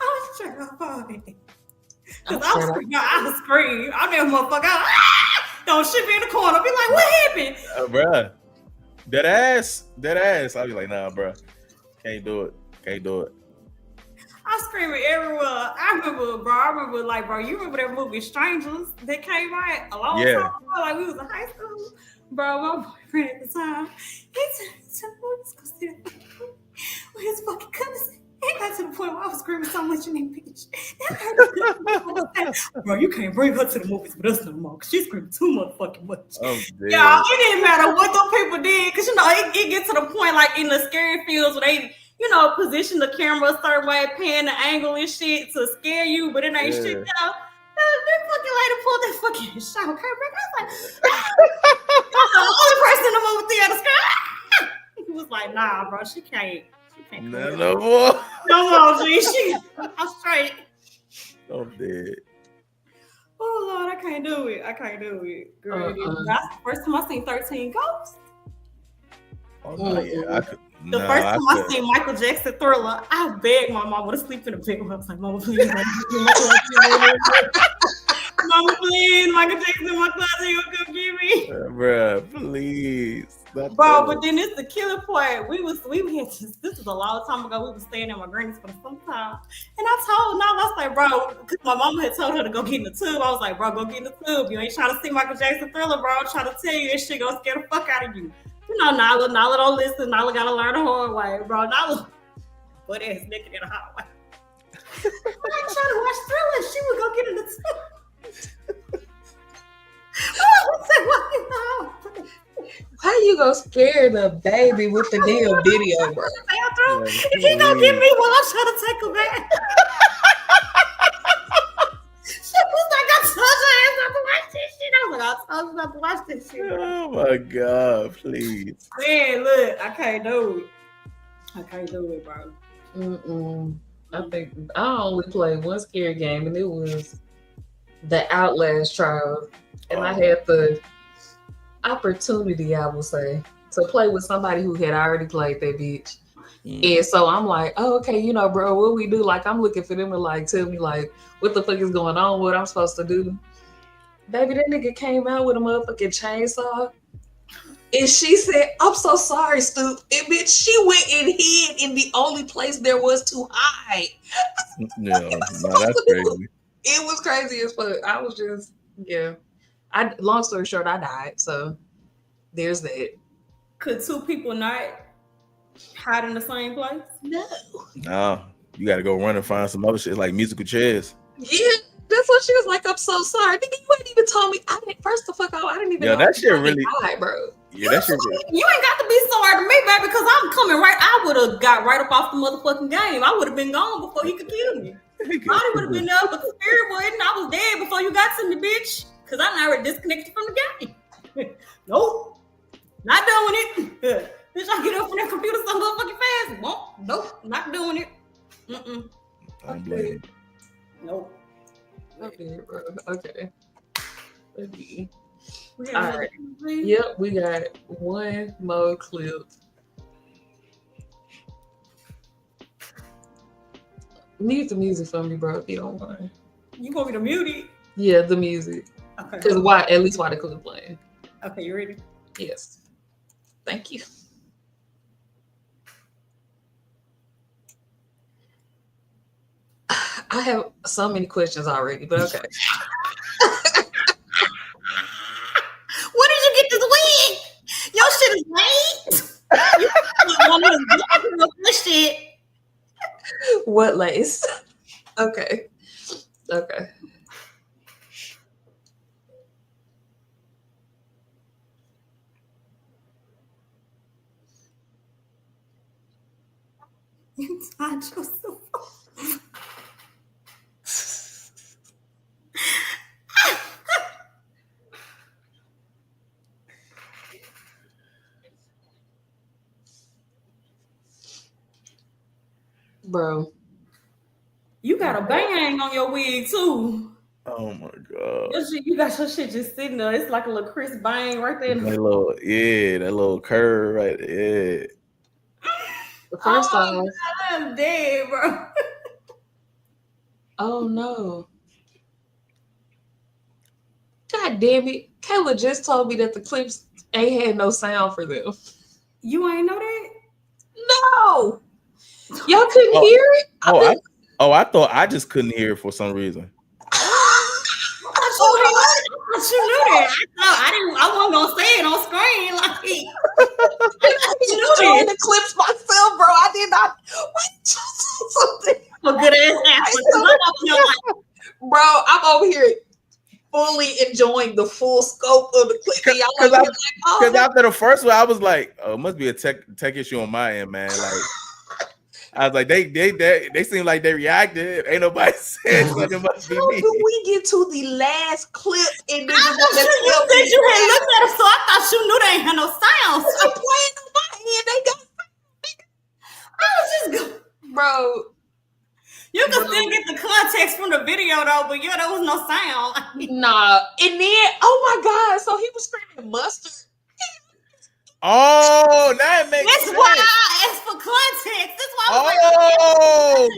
I was trying to find it. Cause I was screaming. I mean, motherfucker, don't shit me in the corner. Be like, what happened? Bruh, that ass. I'll be like, nah, bruh, can't do it. I screaming everywhere. I remember, like, bro, you remember that movie Strangers that came out a long time ago? Like, we was in high school. Bro, my boyfriend at the time, he told me to go see that with his fucking cousin. It got to the point where I was screaming so much in that bitch. Bro, you can't bring her to the movies with us no more, because she screamed too motherfucking much. Yeah, it didn't matter what those people did, because, it gets to the point, like, in the scary films where they, position the camera a certain way, pan the angle and shit to scare you, but it ain't shit, that fucking lady pulled that fucking shower curtain. I was like, I'm the only person in the movie theater screaming. He was like, nah, bro, she can't. No more. No more, G. I'm straight. I'm dead. Oh Lord, I can't do it. Girl, that's the first time I seen 13 Ghosts. Oh no, yeah, I could. The first time I seen Michael Jackson Thriller, I begged my mama to sleep in the bed. I was like, Mama, please. Mama, please. Michael Jackson in my closet, you come get me. Bruh, please. Bro, but then it's the killer part. We had this was a long time ago. We were staying at my granny's for some time. And I was like, bro, because my mama had told her to go get in the tube. I was like, bro, go get in the tube. You ain't trying to see Michael Jackson Thriller, bro. I'm trying to tell you, this shit gonna scare the fuck out of you. Nala don't listen. Nala gotta learn the hard way, bro. Nala, butt ass naked in the hallway. I ain't trying to watch Thriller. She would go get in the tube. How you gonna scare the baby with the damn video, bro? He gonna get me while I'm trying to take a bath. She was like, I told you not to watch this shit. I was like, I told you not to watch this shit. Oh my God, please. Man, look, I can't do it, bro. I think I only played one scary game, and it was the Outlast trial. And I had the opportunity, I will say, to play with somebody who had already played that bitch. And so I'm like, oh, okay, bro, what we do? Like, I'm looking for them to like tell me like what the fuck is going on, what I'm supposed to do. Baby, that nigga came out with a motherfucking chainsaw. And she said, I'm so sorry, Stu. And bitch, she went and hid in the only place there was to hide. Yeah, no, that's crazy. It was crazy as fuck. I was just, long story short, I died. So there's that. Could two people not hide in the same place? No, you got to go run and find some other shit like musical chairs. Yeah, that's what she was like. I'm so sorry. Nigga, you ain't even told me. I didn't even know. That shit really died, bro. Yeah, that shit. You ain't got to be sorry to me, baby, because I'm coming right. I would have got right up off the motherfucking game. I would have been gone before he could kill me. I would have been there with the spirit boy, and I was dead before you got to me, bitch. Because I'm already disconnected from the game. Nope. Not doing it. Bitch, I get up from that computer so motherfucking fast. Nope. Not doing it. I don't blame you. Nope. Okay, bro. Okay. All right. Yep, we got one more clip. Mute the music for me, bro, if you don't mind. You want me to mute it? Yeah, the music. Okay. Because at least why the clip playing. Okay, you ready? Yes. Thank you. I have so many questions already, but okay. Where did you get this wig? Your shit is late. You want me to look this shit? What lace? Okay. You tied yourself. Bro. You got a bang on your wig too. Oh my god! You got your shit just sitting there. It's like a little crisp bang right there. That little curve right there. Yeah. The first time, God, I'm dead, bro. Oh no! God damn it! Kayla just told me that the clips ain't had no sound for them. You ain't know that? No, y'all couldn't hear it. I thought I just couldn't hear it for some reason. You knew that. I wasn't gonna say it on screen. Like, I the clips myself, bro. I did not. Something. A good ass. Bro, I'm over here fully enjoying the full scope of the clip. Because after the first one, I was like, "Oh, it must be a tech issue on my end, man." Like, I was like, they seem like they reacted. Ain't nobody said something. Must be me. Do we get to the last clip and then you had looked at it, so I thought you knew they ain't had no sound. So playing on my end, they got. I was just bro. You can still get the context from the video though, but there was no sound. Nah, and then oh my god, so he was screaming mustard. Oh, that makes sense. That's why I asked for context. That's why I was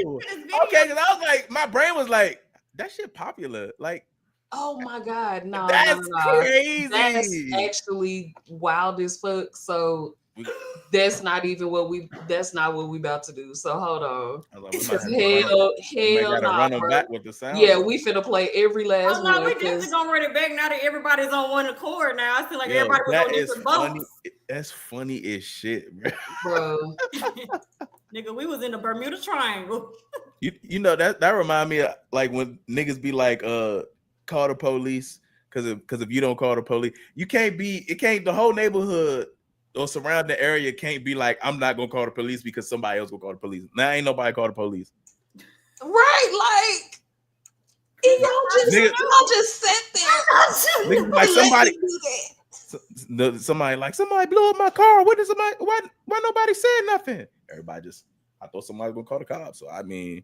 like, okay, because I was like, my brain was like, that shit popular. Like, oh my god, no, that's crazy. That's actually wild as fuck. So that's not what we about to do. So hold on. Hell no. Run them back with the sound. Yeah, we finna play every last one. We definitely gonna run it back now that everybody's on one accord now. I feel like everybody was on different boats. That's funny as shit, bro. Nigga, we was in the Bermuda Triangle. You know that remind me of like when niggas be like, call the police because if you don't call the police, the whole neighborhood or surrounding area can't be like, I'm not gonna call the police because somebody else will call the police. Now ain't nobody call the police. Right, like y'all just sit there. Like somebody blew up my car. Why nobody said nothing? Everybody I thought somebody was gonna call the cops. So I mean,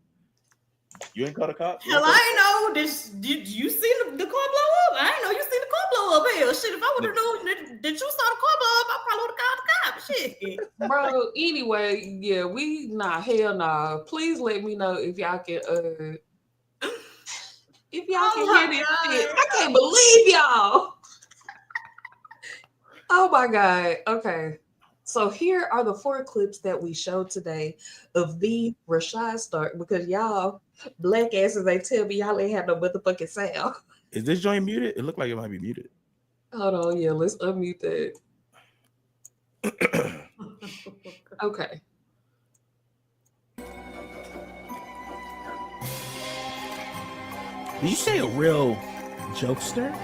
you ain't call the cops? Hell, I ain't know. Did you see the car blow up? I ain't know you seen the car blow up. Hell, shit, if I would have known that you saw the car blow up, I probably would have called the cops. Shit. Bro, anyway, yeah, hell nah. Please let me know if y'all can hear this shit. I can't believe y'all. Oh my god. Okay. So here are the 4 clips that we showed today of the Rashad Stark, because y'all black asses, they tell me y'all ain't have no motherfucking sound. Is this joint muted? It looked like it might be muted. Hold on, yeah, let's unmute that. Okay. Did you say a real jokester?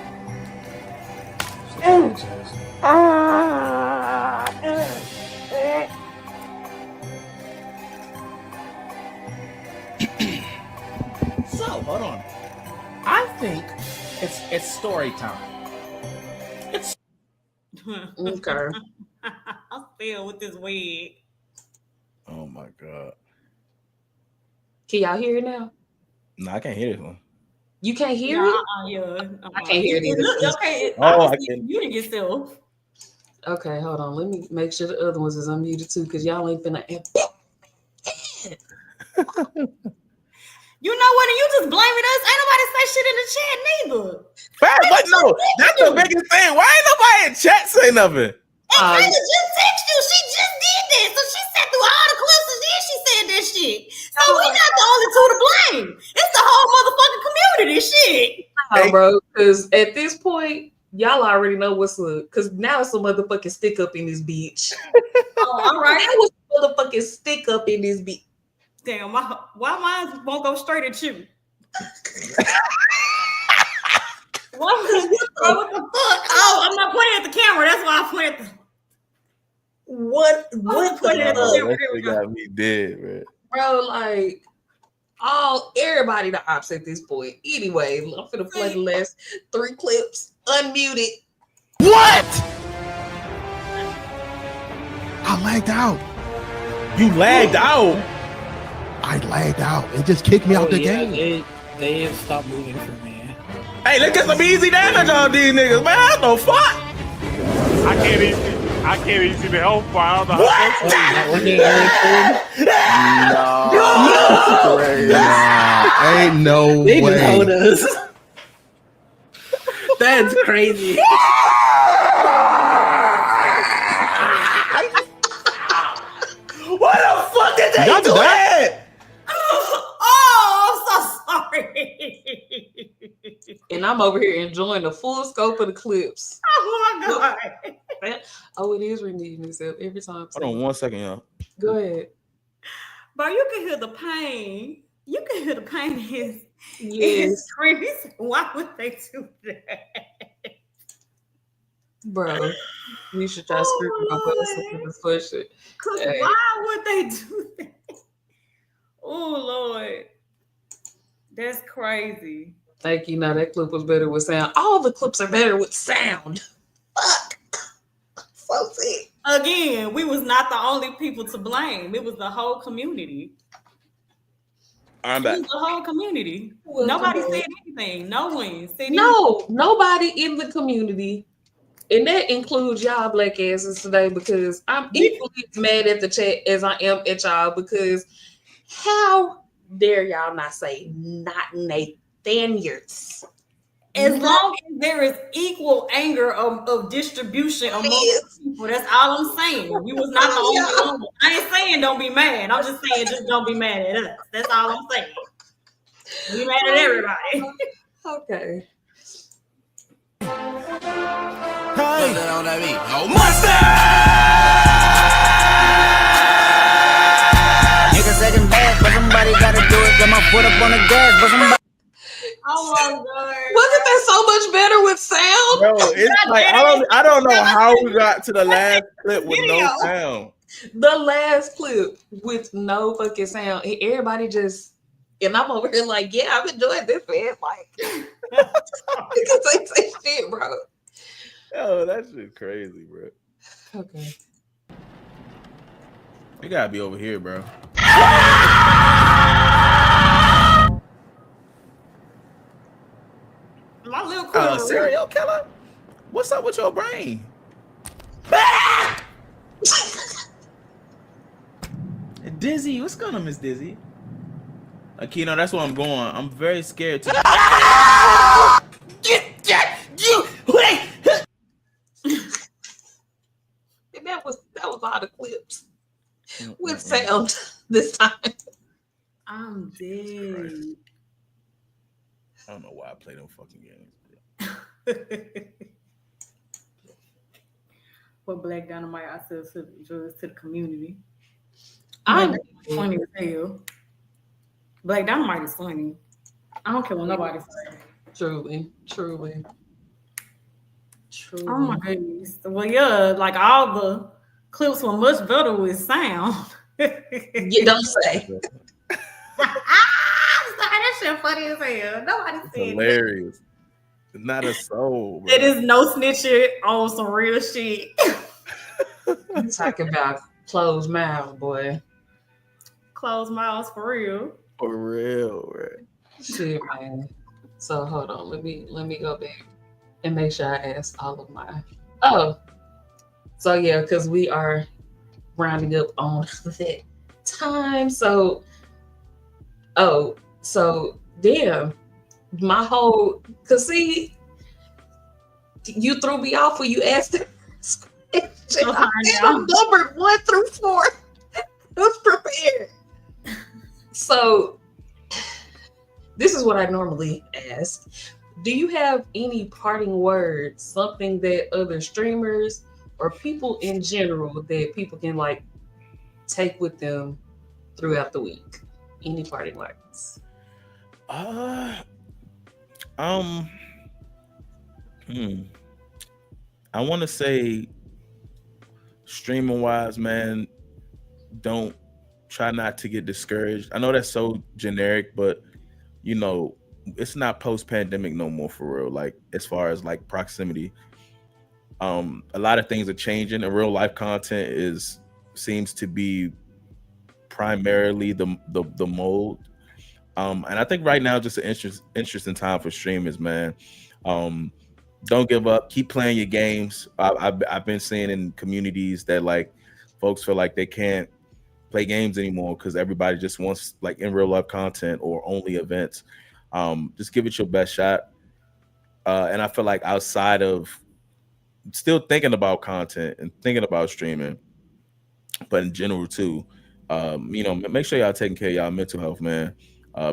So, hold on. I think it's story time. It's okay. I feel with this wig. Oh my god. Can y'all hear it now? No, I can't hear this one. You can't hear it? Yeah. I can't hear it. Okay. I can. You didn't get still. Okay, hold on. Let me make sure the other ones is unmuted too, because y'all ain't finna. You know what? And you just blaming us. Ain't nobody say shit in the chat neither. But no, that's the biggest thing. Why ain't nobody in chat say nothing? And Kayla just texted you. She just did that. So she sat through all the clips and then she said that shit. So we not the only two to blame. It's the whole motherfucking community shit. Oh, bro, because at this point, y'all already know what's up. Because now it's a motherfucking stick up in this bitch. Oh, all right. Now it's a motherfucking stick up in this bitch. Damn, why mine won't go straight at you? What the fuck? Oh, I'm not pointing at the camera. That's why I pointed at the... What That got me dead, man. Bro, like, everybody the ops at this point. Anyway, I'm finna play the last 3 clips. Unmuted. What? I lagged out. You lagged out? I lagged out. It just kicked me out the game. They have stopped moving for me. Hey, let's get some easy damage on these niggas, man. What the fuck? I can't even see the health bar. Ain't no They way. just hold us. That's crazy. What the fuck did they do that? Oh, I'm so sorry. And I'm over here enjoying the full scope of the clips. Oh my God. Oh, it is repeating itself every time. Hold on 1 second, y'all. Go ahead. Bro, you can hear the pain. You can hear the pain in his Yes, screams. Why would they do that? bro. You should try screaming on this push it. Because Hey. why would they do that? Oh, Lord. That's crazy. Thank you. Now that clip was better with sound. All the clips are better with sound. Fuck. So sick. Again, we was not the only people to blame. It was the whole community. I'm It back. was the whole community. Well, Nobody come on. said anything. No one said No, nobody in the community. And that includes y'all black asses today because I'm equally as mad at the chat as I am at y'all because how dare y'all not say not Nathaniels? As long as there is equal anger of distribution among people, that's all I'm saying. We was not the only one. I ain't saying don't be mad. I'm just saying just don't be mad at us. That's all I'm saying. Be mad at everybody. Okay. Hey. Nigga second best, but somebody gotta do it. Got my foot up on the gas, but somebody. Oh my God. Wasn't that so much better with sound? Bro, it's like I don't know how we got to the last clip with no sound. The last clip with no fucking sound. And everybody just, and I'm over here like, yeah, I'm enjoying this, man. Like, because they say shit, bro. Yo, that shit crazy, bro. Okay. You gotta be over here, bro. My little quiver. Serial killer? What's up with your brain? Dizzy, what's going on, Miss Dizzy? Akino, that's where I'm going. I'm very scared to. And that was all the clips with sound this time. I'm dead. I don't know why I play them fucking games. What Black Dynamite I said to the community. I'm funny as hell. Black Dynamite is funny. I don't care what nobody says. truly. Oh my goodness. Well, yeah, like all the clips were much better with sound. You don't say. That shit funny as hell. Nobody It's said hilarious. It's not a soul, bro. it is no snitching on some real shit. Talking about closed mouth, boy. Close mouths for real. For real, bro. Shit, man. So hold on, let me go back and make sure I ask all of my. Oh, so yeah, because we are rounding up on that time. So, damn, my whole. Cause see, you threw me off when you asked the first question. I had them numbered 1 through 4. I was prepared. So, this is what I normally ask. Do you have any parting words, something that other streamers or people in general that people can like take with them throughout the week? Any parting words? I want to say, streaming wise, man, don't try not to get discouraged. I know that's so generic, but you know, it's not post-pandemic no more for real. Like as far as like proximity, a lot of things are changing, and real life content seems to be primarily the mode. And I think right now just an interesting time for streamers, man. Don't give up. Keep playing your games. I've been seeing in communities that like folks feel like they can't play games anymore because everybody just wants like in real life content or only events. Just give it your best shot. And I feel like outside of still thinking about content and thinking about streaming, but in general too, make sure y'all taking care of y'all mental health, man.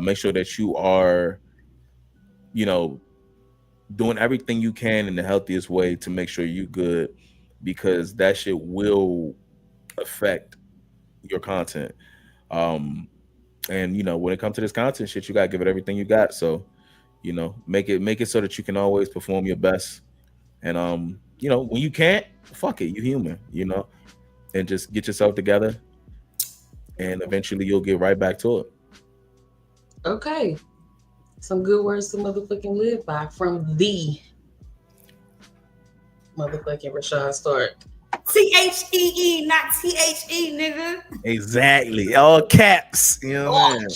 Make sure that you are, doing everything you can in the healthiest way to make sure you good, because that shit will affect your content. And when it comes to this content shit, you gotta give it everything you got. So, make it so that you can always perform your best. And when you can't, fuck it, you human, and just get yourself together, and eventually you'll get right back to it. Okay. Some good words to motherfucking live by from the motherfucking Rashad Stark. THEE, not THE, nigga. Exactly. All caps. You know what I mean?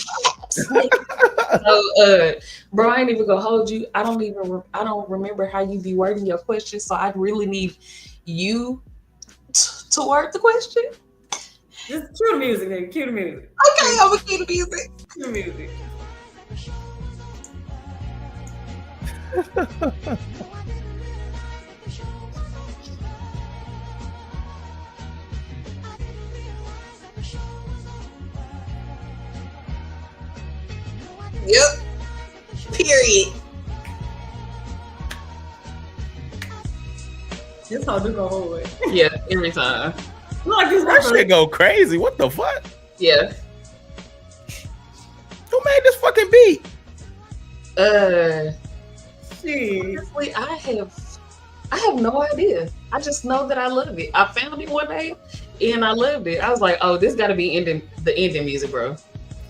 So, bro, I ain't even gonna hold you. I don't remember how you be wording your question, so I really need you to word the question. Just cue the music, nigga. Cue the music. Okay, I'm gonna cue the music. Cue the music. Yep. Period. This whole do go hold it. Yeah, every time. Like this that shit go crazy. What the fuck? Yeah. Who made this fucking beat? Honestly, I have no idea. I just know that I love it. I found it one day and I loved it. I was like, oh, this gotta be the ending music, bro.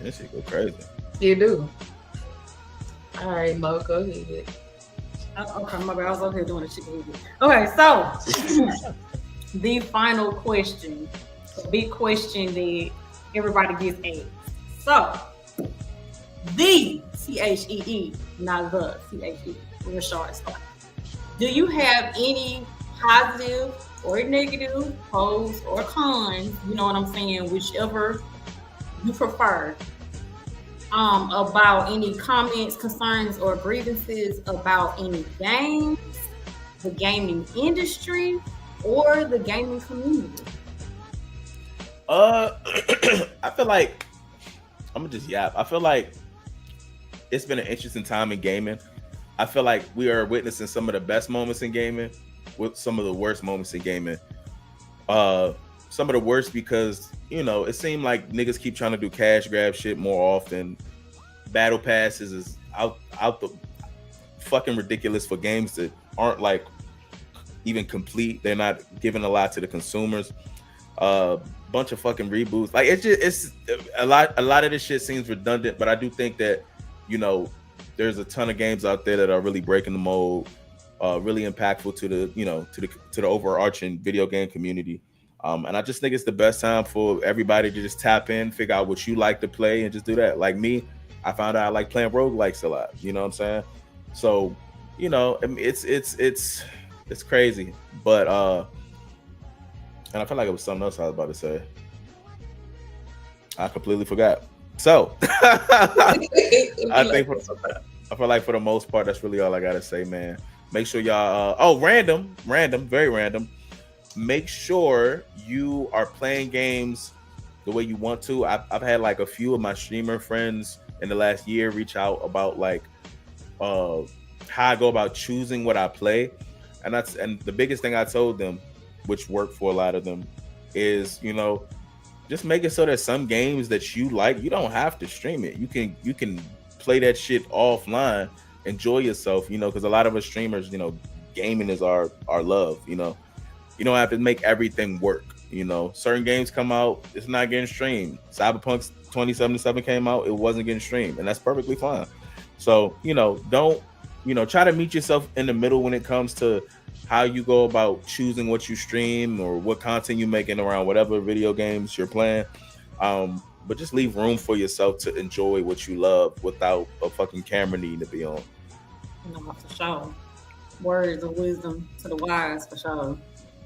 This shit go crazy. You do. All right, Mo, go ahead. Okay, my bad. I was over here doing the shit. Okay, so the final question, the big question that everybody gets asked. So, the THEE, not the THE, Rashad Stark. Do you have any positive or negative pros or cons? You know what I'm saying? Whichever you prefer. About any comments, concerns, or grievances about any games, the gaming industry, or the gaming community? I feel like I'm gonna just yap. I feel like it's been an interesting time in gaming. I feel like we are witnessing some of the best moments in gaming with some of the worst moments in gaming. Some of the worst because, it seemed like niggas keep trying to do cash grab shit more often. Battle passes is out the fucking ridiculous for games that aren't like even complete. They're not giving a lot to the consumers. Bunch of fucking reboots. Like it's a lot of this shit seems redundant, but I do think that, there's a ton of games out there that are really breaking the mold, really impactful to the overarching video game community. And I just think it's the best time for everybody to just tap in, figure out what you like to play, and just do that. Like me, I found out I like playing roguelikes a lot. You know what I'm saying? So, it's crazy. But and I feel like it was something else I was about to say. I completely forgot. So I feel like for the most part, that's really all I gotta say, man. Make sure y'all random, very random. Make sure you are playing games the way you want to. I've had like a few of my streamer friends in the last year reach out about like how I go about choosing what I play. And the biggest thing I told them, which worked for a lot of them, is, just make it so that some games that you like, you don't have to stream it. You can play that shit offline, enjoy yourself, because a lot of us streamers, gaming is our love, You don't have to make everything work. Certain games come out, it's not getting streamed. Cyberpunk 2077 came out, it wasn't getting streamed, and that's perfectly fine. So, don't, try to meet yourself in the middle when it comes to how you go about choosing what you stream or what content you're making around whatever video games you're playing. but just leave room for yourself to enjoy what you love without a fucking camera needing to be on. No, for sure. Words of wisdom to the wise, for sure.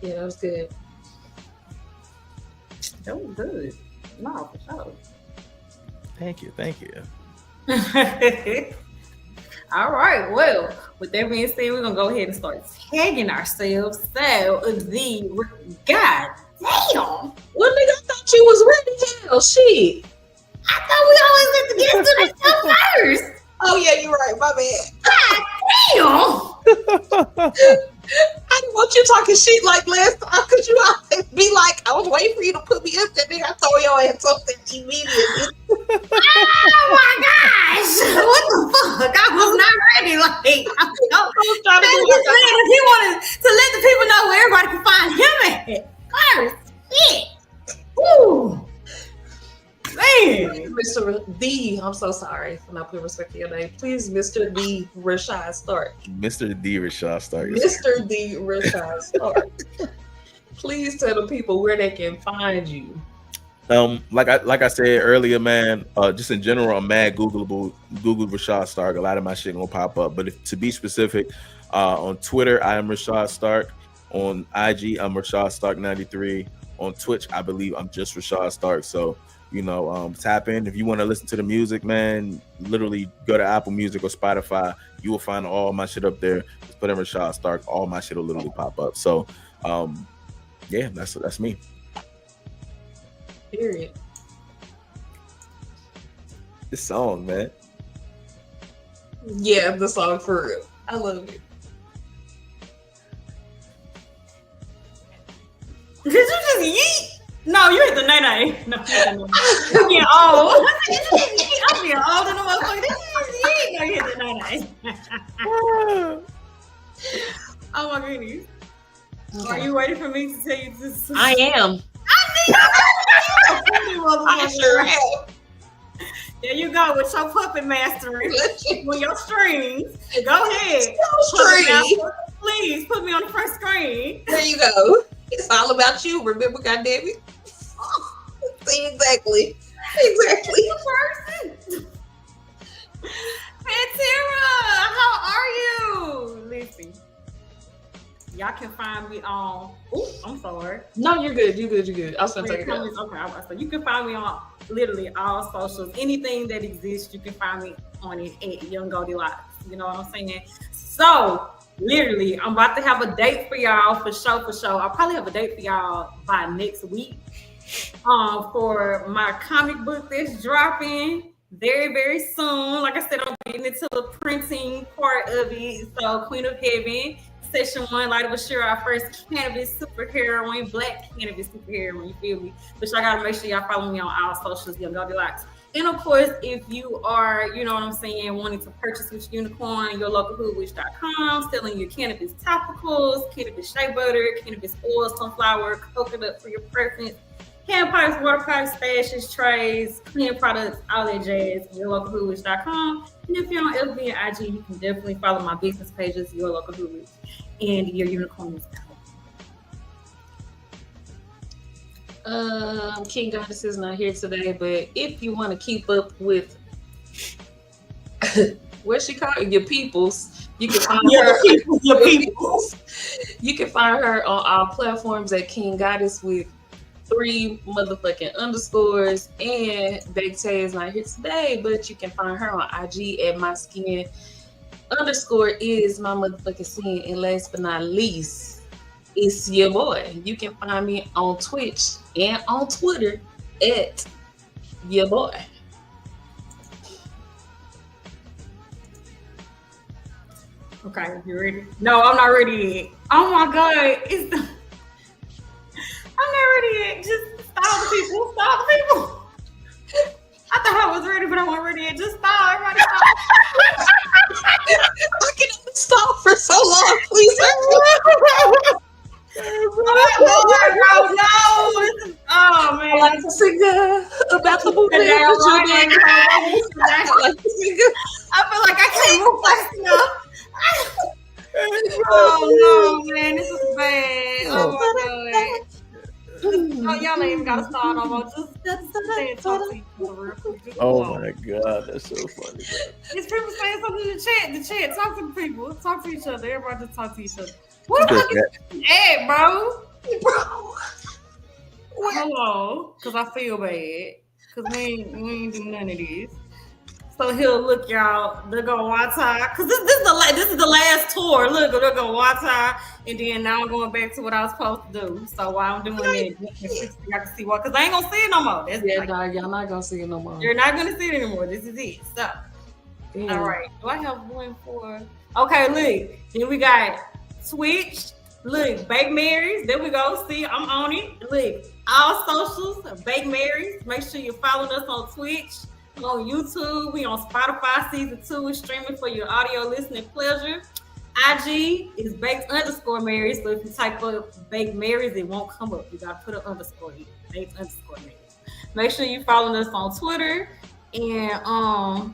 Yeah, that was good. That was good. No, for sure. Thank you. All right. Well, with that being said, we're gonna go ahead and start tagging ourselves. So God damn. Well, nigga, I thought you was ready to hell. Shit. I thought we always let the guests do this stuff first. Oh yeah, you're right. My bad. God damn. I didn't want you talking shit like last time because you always be like, I was waiting for you to put me up there, nigga. I told your ass something immediately. Oh my gosh! What the fuck? I was not ready. Like, he wanted to let the people know where everybody can find him at. First, shit. Woo. Man. Mr. D, I'm so sorry for not putting respect to your name. Please, Mr. D. Rashad Stark. Mr. D. Rashad Stark. Mr. D. Rashad Stark. Please tell the people where they can find you. Like I said earlier, man, just in general, I'm mad Googleable. Google Rashad Stark. A lot of my shit gonna pop up. But to be specific, on Twitter, I am Rashad Stark. On IG, I'm Rashad Stark 93. On Twitch, I believe I'm just Rashad Stark. So, tap in. If you want to listen to the music, man, literally go to Apple Music or Spotify. You will find all my shit up there. Just put in Rashad Stark. All my shit will literally pop up. So, yeah, that's me. Period. This song, man. Yeah, the song for real. I love it. Did you just yeet? No, you hit the nay-nay. No, I'm being old. I'm being old in the motherfucker. Did you just yeet? No, you hit the nay-nay. Oh my goodness. Okay. Are you waiting for me to tell you this? I am. I sure am. There you go with your puppet mastery with your strings. Go ahead. Please put me on the front screen. There you go. It's all about you. Remember, goddamn it. See exactly. Person. Pantera, how are you? Listen. Y'all can find me on. Oh, I'm sorry. No, you're good. You're good. I was gonna take it out. Okay, so you can find me on literally all socials. Anything that exists, you can find me on it at Young Goldilocks. You know what I'm saying? So literally, I'm about to have a date for y'all for sure. I'll probably have a date for y'all by next week. For my comic book that's dropping very, very soon. Like I said, I'm getting into the printing part of it. So Queen of Heaven. Session 1, Light of a Sure, our first cannabis superheroine, black cannabis superheroine, you feel me? But y'all gotta make sure y'all follow me on all socials, Young Goldilocks. And of course, if you are, you know what I'm saying, wanting to purchase with Unicorn, your local hoodwitch.com, selling your cannabis topicals, cannabis shea butter, cannabis oil, sunflower, coconut for your preference, hand pipes, water pipes, stashes, trays, clean products, all that jazz, your local hoodwitch.com. And if you're on FB and IG, you can definitely follow my business pages, Your Local Hoodwitch, and Your Unicorn is out. King Goddess is not here today, but if you want to keep up with what she called your peoples, you can find your peoples. You can find her on our platforms at King Goddess with 3 motherfucking underscores, and Baked Tay is not here today, but you can find her on IG at my skin underscore is my motherfucking skin. And last but not least, it's your boy. You can find me on Twitch and on Twitter at your boy. Okay, you ready? No, I'm not ready yet. Oh my god, I'm not ready yet. Just stop the people. I thought I was ready, but I wasn't ready yet. Just stop. Everybody stop. I can only stop for so long, please. Oh man. I like to sing about the movie. I feel like I can't move fast enough. Oh no, man, this is bad. Oh my god. Oh, y'all ain't even gotta start no more. Just say chat talk to each other real quick. Oh my god, that's so funny. These people saying something in the chat. The chat, talk to the people. Talk to each other. Everybody just talk to each other. What the fuck is that, bro? Hello, because I feel bad. Because we ain't do none of this. So he'll look, y'all. They'll go WATA. Because this is the last tour. Look, they'll go WATA. And then now I'm going back to what I was supposed to do. So while I'm doing that, y'all can see what. Because I ain't going to see it no more. Dog, y'all not going to see it no more. You're not going to see it anymore. This is it. So, all right. Do I have one for? Okay, look. Then we got Twitch. Look, BakedMarys. There we go. See, I'm on it. Look, all socials, BakedMarys. Make sure you're following us on Twitch, on YouTube. We on Spotify. Season 2 is streaming for your audio listening pleasure. IG is baked_Marys. So if you type up BakedMarys, it won't come up. You gotta put an underscore in. Baked_Marys. Make sure you following us on Twitter. And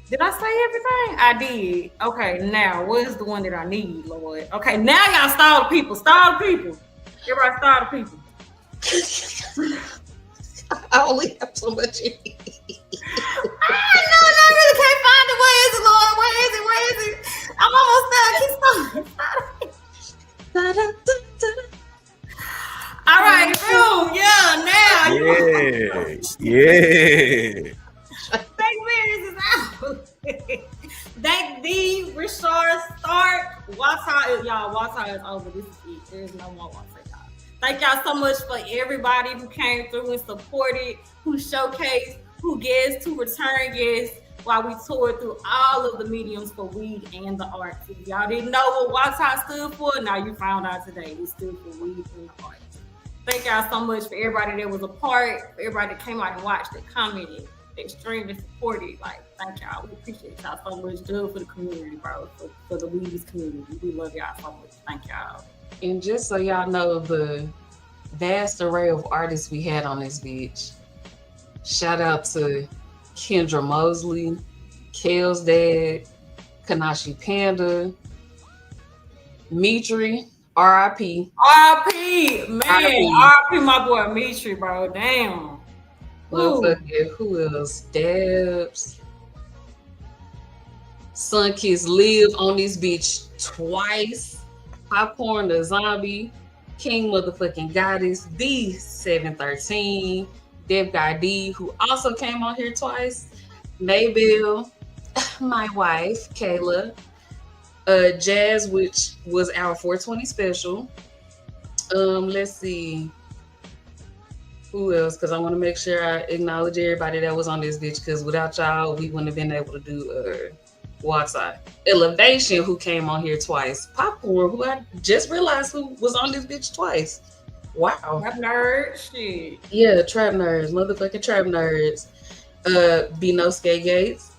did I say everything? I did. Okay, now what is the one that I need, Lord? Okay, now y'all stall the people. Stall the people. Everybody stall the people. I only have so much in it. I really can't find it. Where is it, Lord? Where is it? I'm almost done. Keep starting. All right, boom. Yeah, now. Yeah. BakedMarys is out. Thank the Richard Stark. WATA is over. This is it. There is no more WATA, y'all. Thank y'all so much for everybody who came through and supported, who showcased, who guests, who returned guests while we toured through all of the mediums for weed and the arts. If y'all didn't know what WATA stood for, now you found out today. It stood for weed and the arts. Thank y'all so much for everybody that was a part, for everybody that came out and watched, that commented, extremely supported. Like, thank y'all. We appreciate y'all so much. Do it for the community, bro. For the Weedies community. We love y'all so much. Thank y'all. And just so y'all know the vast array of artists we had on this beach. Shout out to Kendra Mosley, Kale's dad, Kanashi Panda, Mitri, R.I.P. R.I.P. Man, R.I.P. my boy Mitri, bro. Damn. Who else? Dabs. Sunkiss live on this beach twice. Popcorn the Zombie. King motherfucking Goddess. The 713. Dev Guy D, who also came on here twice. Maybell. My wife, Kayla. Jazz, which was our 420 special. Let's see. Who else? Because I want to make sure I acknowledge everybody that was on this bitch, because without y'all, we wouldn't have been able to do WhatsApp. Elevation, who came on here twice. Popcorn, who I just realized who was on this bitch twice. Wow. Trap nerds, shit. Yeah, trap nerds, motherfucking trap nerds. Binosuke Gates,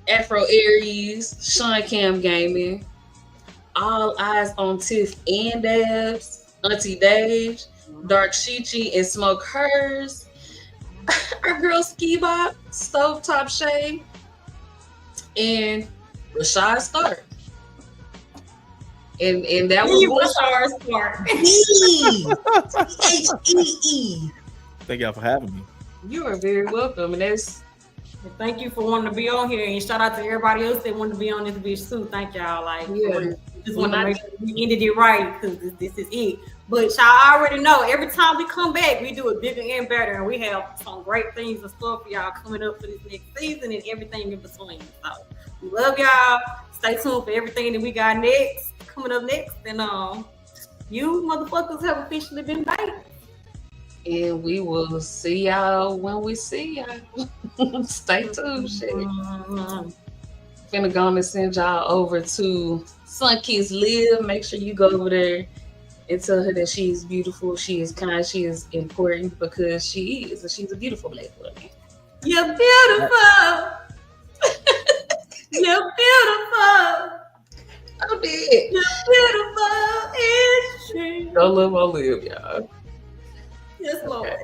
Afro Aries, Sean Cam Gaming, All Eyes on Tiff and Dabs, Auntie Dage, Dark Shichi and Smoke Hers, our girl Ski Bop, Stovetop Shay, and Rashad Stark. And that was Rashad Stark. H-E-E. Thank y'all for having me. You are very welcome. And thank you for wanting to be on here, and shout out to everybody else that wanted to be on this bitch too. Thank y'all. Like, just want to make sure we ended it right, because this is it. But y'all already know, every time we come back, we do it bigger and better, and we have some great things in store for y'all coming up for this next season and everything in between. So we love y'all. Stay tuned for everything that we got coming up next, and you motherfuckers have officially been baked. And we will see y'all when we see y'all. Stay tuned, shit. Finna go and send y'all over to Sunkiss Live. Make sure you go over there and tell her that she is beautiful, she is kind, she is important, because she is, and she's a beautiful black woman. You're beautiful. You're beautiful. I'm dead. You're beautiful. It's true. Go live, I'll live, y'all. Yes, Lord. Okay.